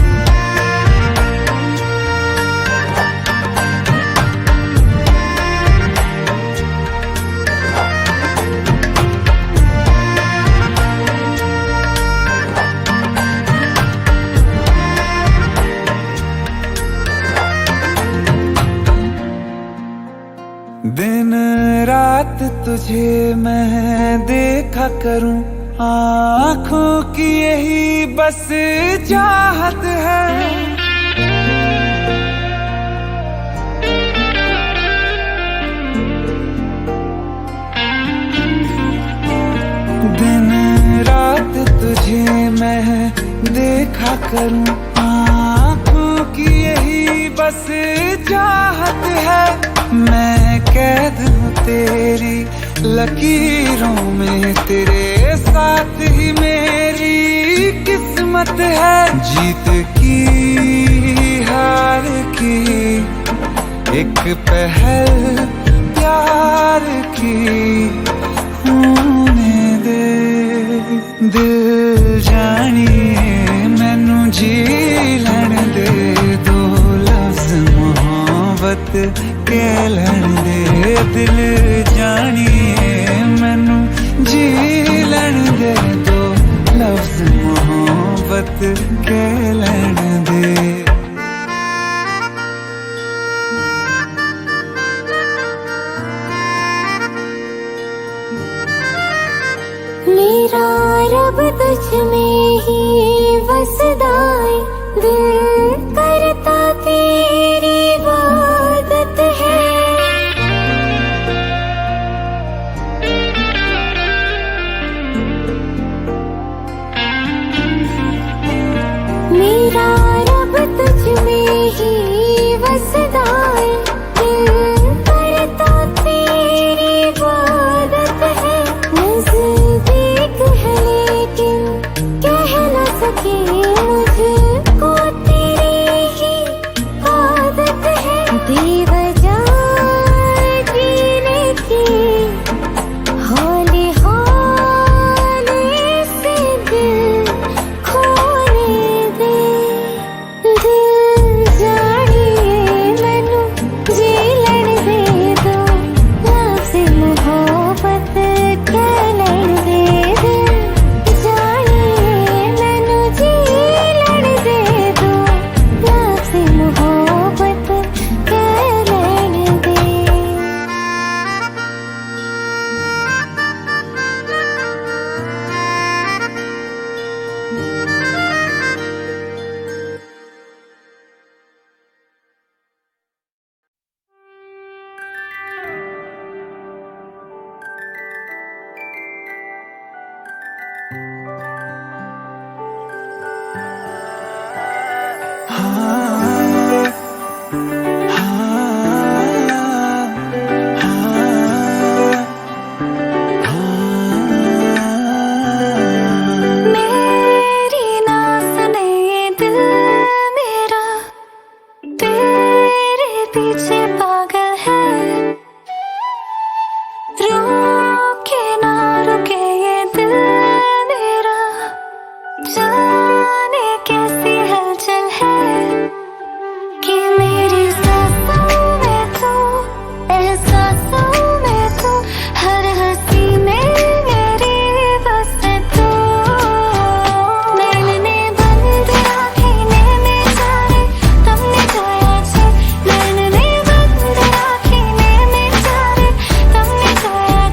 दिन रात तुझे मैं देखा करूं, आँखों की यही बस चाहत है। दिन रात तुझे मैं देखा करूं, आँखों की यही बस चाहत है। मैं कैद हूँ तेरी लकीरों में, तेरे साथ ही मेरी किस्मत है। जीत की हार की एक पहल प्यार की होने दे। दिल जानिए मैनू जी लैण दे, दो लफ्ज मोहब्बत कहलाण दे। दिल जानिए मैनू जी लैण दे, दो लफ्ज मोहब्बत कहलाण दे। मेरा रब तुझ में ही वसदा है, दिल करता तेरी इबादत है। मेरा रब तुझ में ही वसदा है, दिल करता तेरी इबादत है। नज़दीक है लेकिन कह न सके, मुझको तेरी ही आदत है। बेवजह जीने की हौले हौले से दिल खोने दे। दिल जानिए मैनू जी लैण दे, दो लफ्ज़ मोहब्बत कहलाण दे। दिल जानिए मैनू जी लैण दे, दो लफ्ज़ मोहब्बत कहलाण दे। मेरी ना सुने ये दिल मेरा, तेरे पीछे पागल है। रुके ना रुके ये दिल मेरा, जाने कैसी हलचल है। कि मेरी सांसों में तू, एहसासों में तू, हर हंसी में मेरी बस तू। मैंने बंद आँखें में जाने तमने जोया छे, मैंने बंद आँखें में जाने तमने जोया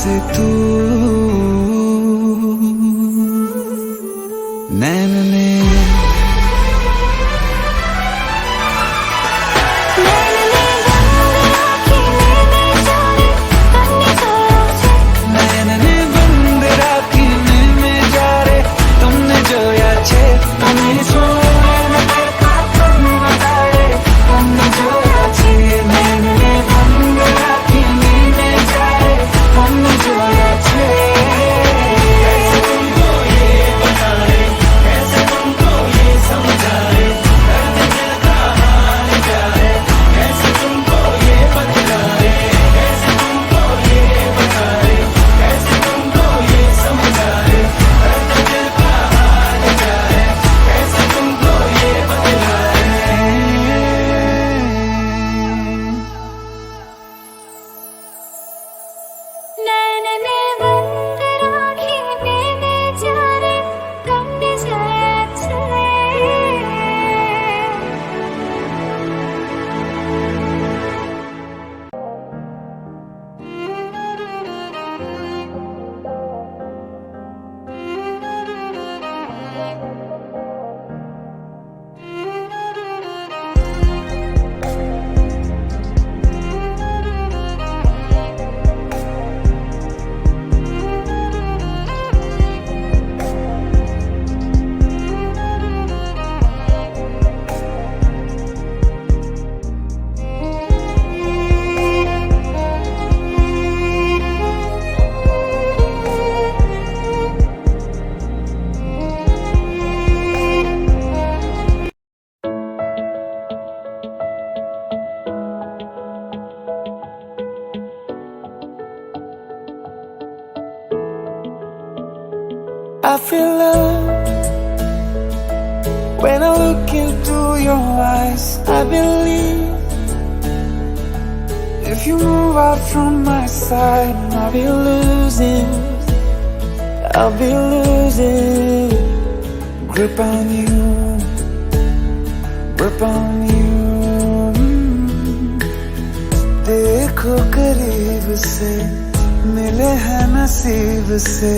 से तू नैन ने I feel love when I look into your eyes. I believe if you move out from my side, I'll be losing grip on you, grip on you. देखो करीब से मिले हैं नसीब से,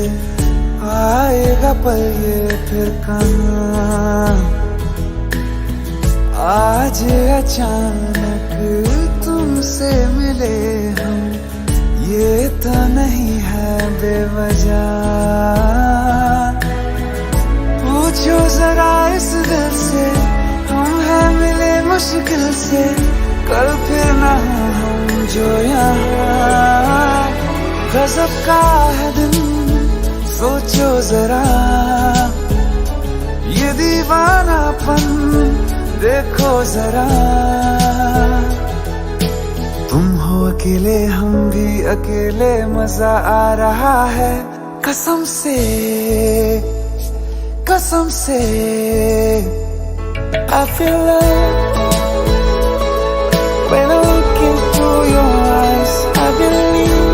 आएगा पल ये फिर कहाँ। आज अचानक तुमसे मिले हम, ये तो नहीं है बेवजह। पूछो जरा इस दिल से, हम हैं मिले मुश्किल से, कल फिर ना हम जो यहाँ। गजब का है दिन सोचो जरा, ये दीवानापन देखो जरा। तुम हो अकेले हम भी अकेले, मजा आ रहा है कसम से, कसम से। I feel love when I look into your eyes. I believe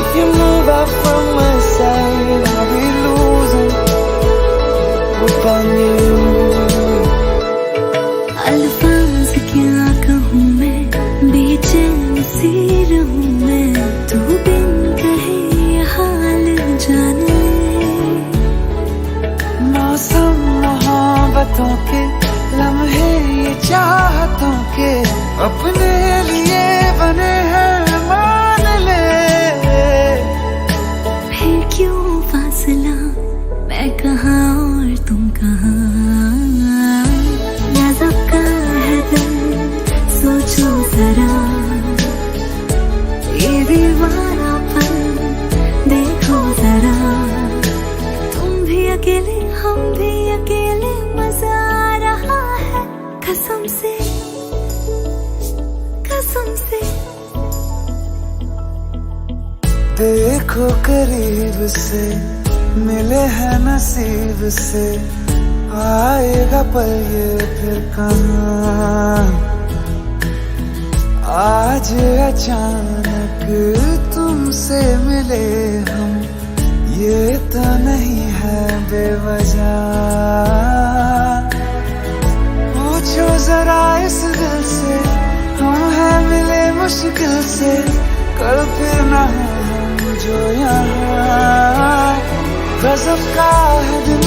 if you move out from my side, I'll be losing grip on you. अल्फाज क्या कहूँ मैं, बेचैन सी रहूँ मैं, तू बिन कहे ये हाल जाने। मौसम मोहब्बतों के लम्हे ये चाहतों के, अपने लिए बने हैं मान ले। फिर क्यों फासला, मैं कहाँ और तुम कहाँ। गजब का है दिल सोचो जरा, ये दीवानापन देखो जरा। तुम भी अकेले हम भी अकेले, मजा आ रहा है कसम से, कसम से। देखो करीब से मिले हैं नसीब से, आएगा पल ये फिर कहाँ। आज अचानक तुमसे मिले हम, ये तो नहीं है बेवजह। पूछो जरा इस दिल से, हम हैं मिले मुश्किल से, कल फिर ना हम जो यहाँ। गजब का है दिन,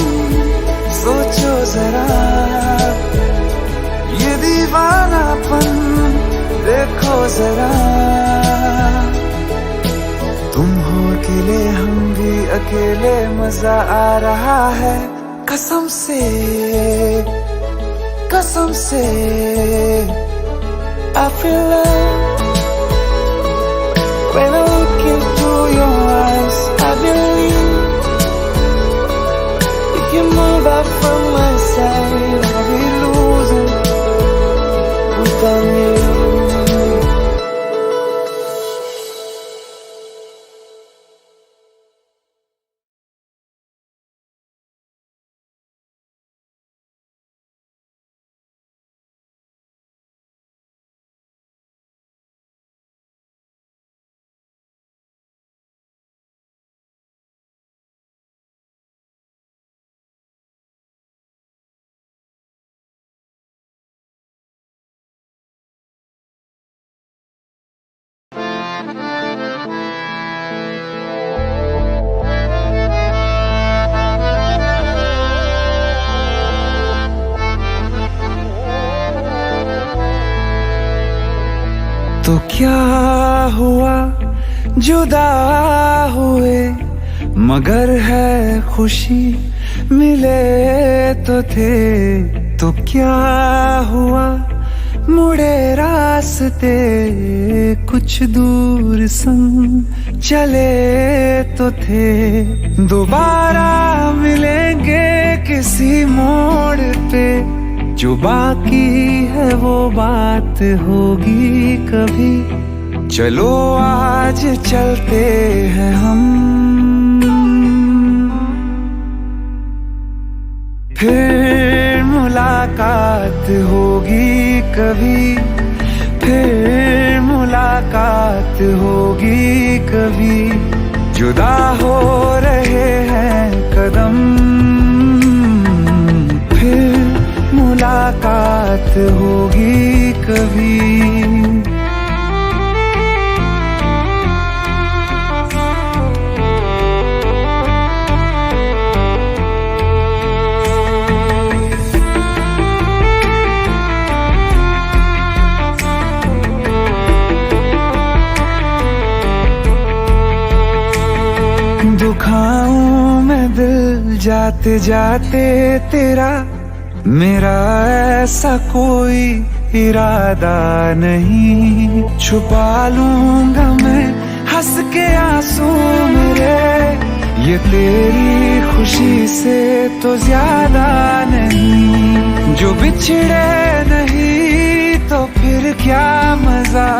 सोचो जरा ये दीवानापन, देखो जरा। तुम हो अकेले, हम भी अकेले, मजा आ रहा है कसम से, कसम से। I feel love when I look into your eyes. I believe if you move out from my side, I'll be losing without you. तो क्या हुआ जुदा हुए, मगर है खुशी मिले तो थे। तो क्या हुआ मुड़े रास्ते, कुछ दूर संग चले तो थे। दोबारा मिलेंगे किसी मोड़ पे, जो बाकी है वो बात होगी कभी। चलो आज चलते हैं हम, फिर मुलाकात होगी कभी, फिर मुलाकात होगी कभी। जुदा हो रहे हैं कदम, फिर मुलाकात होगी कभी। दुखाऊं मैं दिल जाते जाते तेरा, मेरा ऐसा कोई इरादा नहीं। छुपा लूंगा मैं हंस के आंसू मेरे, ये तेरी खुशी से तो ज्यादा नहीं। जो बिछड़े नहीं तो फिर क्या मजा,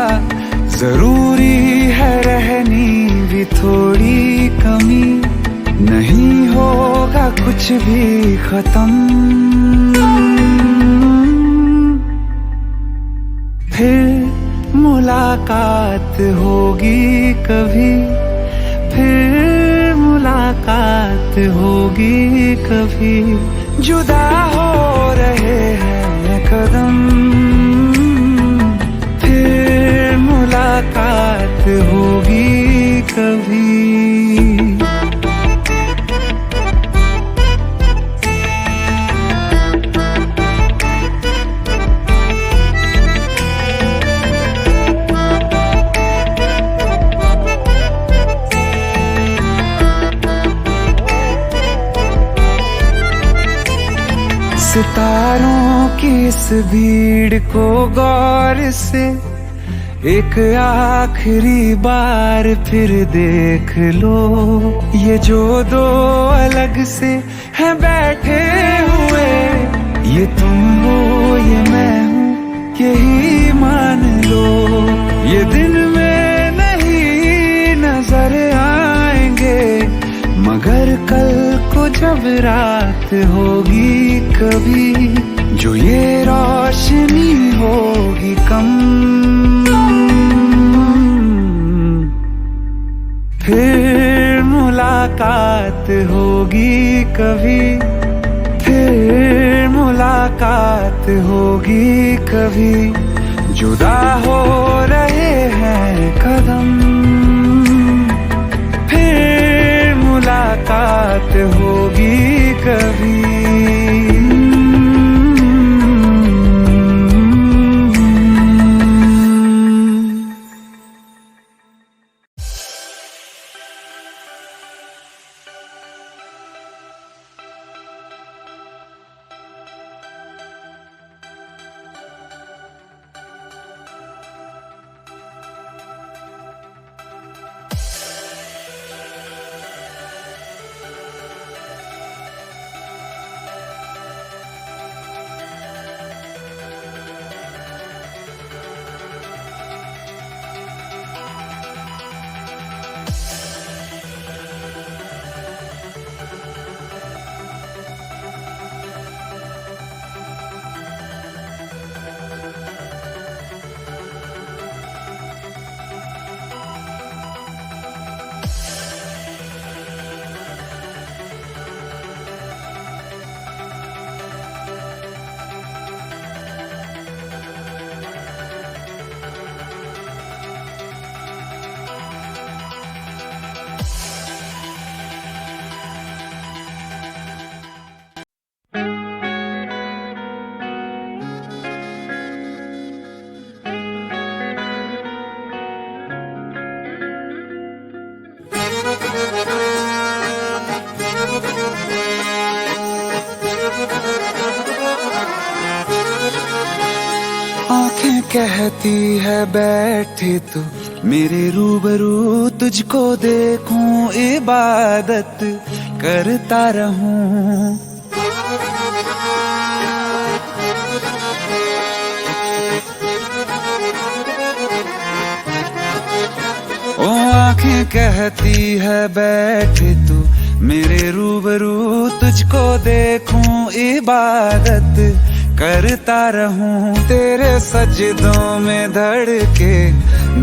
जरूरी है रहनी भी थोड़ी कमी। नहीं होगा कुछ भी खत्म, फिर मुलाकात होगी कभी, फिर मुलाकात होगी कभी। जुदा हो रहे हैं कदम, फिर मुलाकात होगी कभी। सितारों की इस भीड़ को गौर से एक आखिरी बार फिर देख लो। ये जो दो अलग से हैं बैठे हुए, ये तुम हो ये मैं हूँ यही मान लो। ये दिन में नहीं नजर आएंगे, मगर कल को जब रात होगी कभी, जो ये रोशनी होगी कम, फिर मुलाकात होगी कभी, फिर मुलाकात होगी कभी। जुदा हो रहे हैं कदम, कहती है बैठे तू मेरे रूबरू, तुझको देखूं इबादत करता रहूं। ओ आंखें कहती है बैठे तू मेरे रूबरू, तुझको देखूं इबादत करता रहूं। तेरे सजदों में धड़के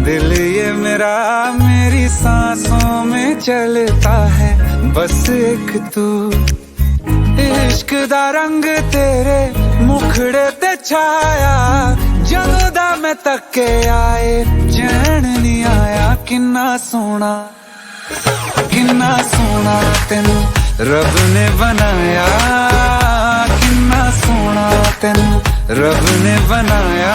दिल ये मेरा, मेरी सांसों में चलता है बस एक तू। इश्क दा रंग तेरे मुखड़े ते छाया, ਜਦੋਂ ਦਾ मैं तके आए चैन नहीं आया। किन्ना सोना तेनू रब ने बनाया, किन्ना सोना तेनू रब ने बनाया।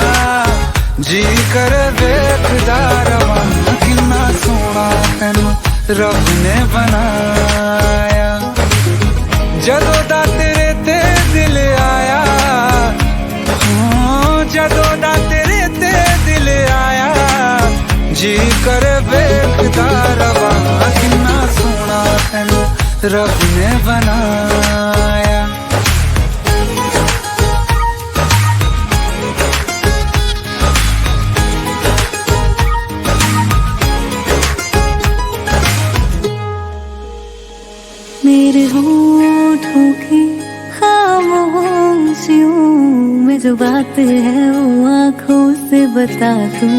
जी कर वेखदा रवां, किन्ना सोना तेनू रब ने बनाया। जदों दा तेरे ते दिल आया, जदों दा तेरे ते दिल आया। जी कर वेखदा रवां, किन्ना सोना तेनू रब ने बनाया। मेरे होठों की खामोशियों में जो बात है वो आँखों से बता दूं।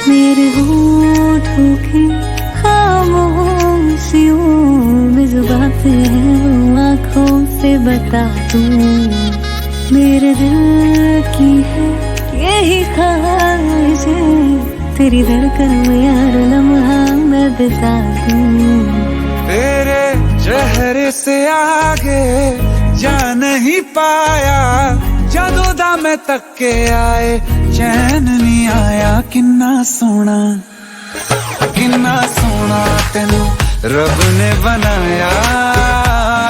मेरे होठों की खामोशियों में जो बात है वो आँखों से बता दूं। मेरे दिल की है यही ख्वाहिश है, तेरी धड़कन में यार लम्हा मैं बिता दूं। तेरे चेहरे से आगे जा नहीं पाया, जदों दा मैं तके आए चैन नहीं आया। किन्ना सोना तेनू रब ने बनाया,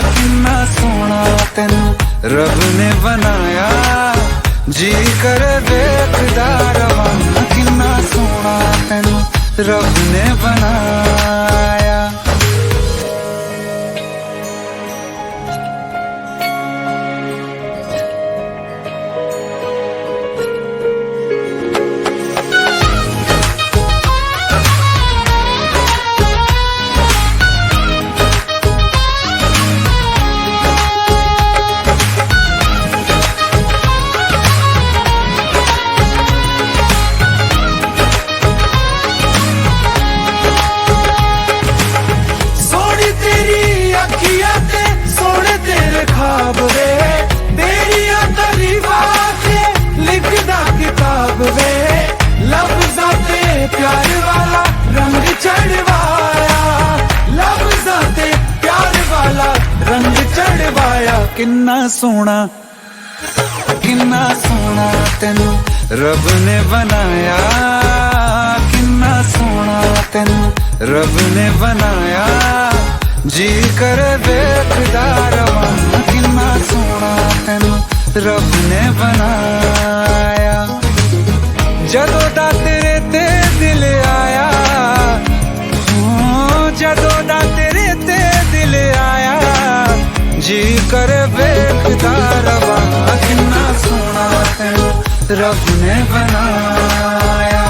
किन्ना सोना तेनू रब ने बनाया। जी कर वेखदा रवां, किन्ना सोना तेनू रब ने बनाया। प्यार वाला रंग चढ़वाया, लफ्ज़ां प्यार वाला रंग चढ़वाया। किन्ना सोना तेनू रब ने बनाया, किन्ना सोना तेनू रब ने बनाया। जी कर वेखदा रवां, किन्ना सोना तेनू रब ने बनाया। जदों दा तेरे ते दिल आया, जदों दा तेरे ते दिल आया। जी कर वेखदा रवां, किन्ना सोना तेनू रब ने बनाया।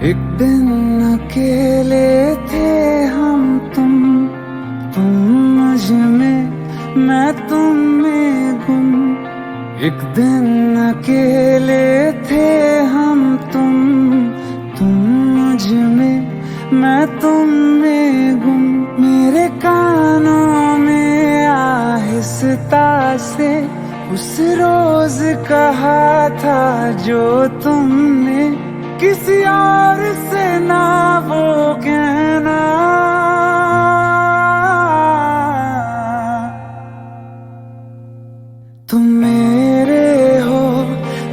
एक दिन अकेले थे हम तुम मुझ में, मैं तुम में गुम। एक दिन अकेले थे हम तुम मुझ में, मैं तुम में गुम। मेरे कानों में आहिस्ता से उस रोज कहा था जो तुमने किसी और से ना वो कहना। तुम मेरे हो,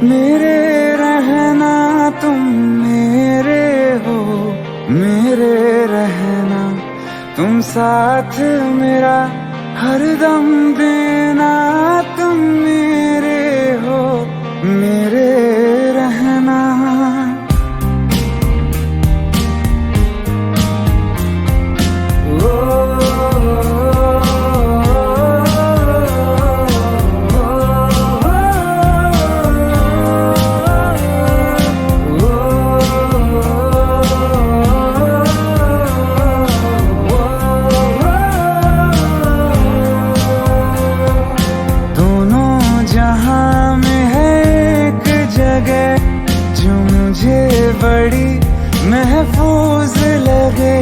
मेरे रहना, तुम मेरे हो, मेरे रहना। तुम साथ मेरा हरदम देना, तुम मेरे हो, मेरे रहना। बड़ी महफूज लगे,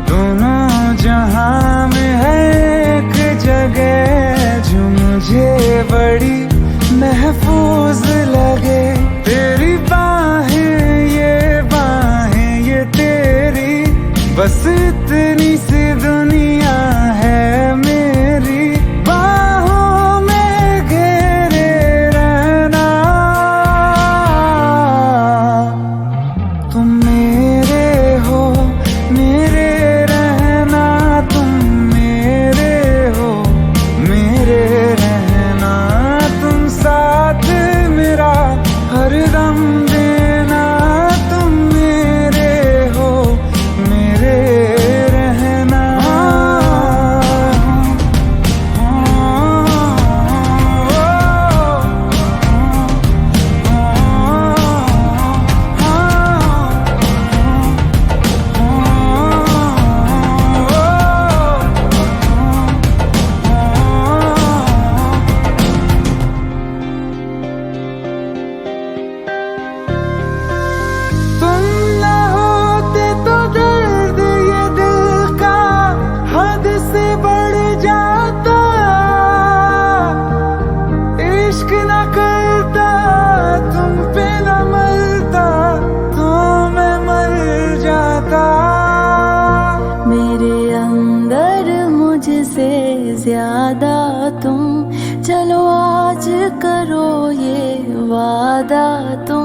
दोनों जहां में है एक जगह जो मुझे बड़ी महफूज लगे। तेरी बाहें ये तेरी, बस इतनी सी दुनिया है मेरी। बाहों में घेरे रहना, तुम मेरे हो, मेरे रहना। तुम मेरे हो, मेरे रहना। तुम साथ मेरा हरदम देना, तुम मेरे हो, मेरे रहना। तुम ना होते तो दर्द ये दिल का हद से बढ़ जाता। इश्क न करता, तुम पे न मरता, तो मैं मर जाता। मेरे अंदर मुझसे ज्यादा तुम, चलो आज करो ये वादा तुम।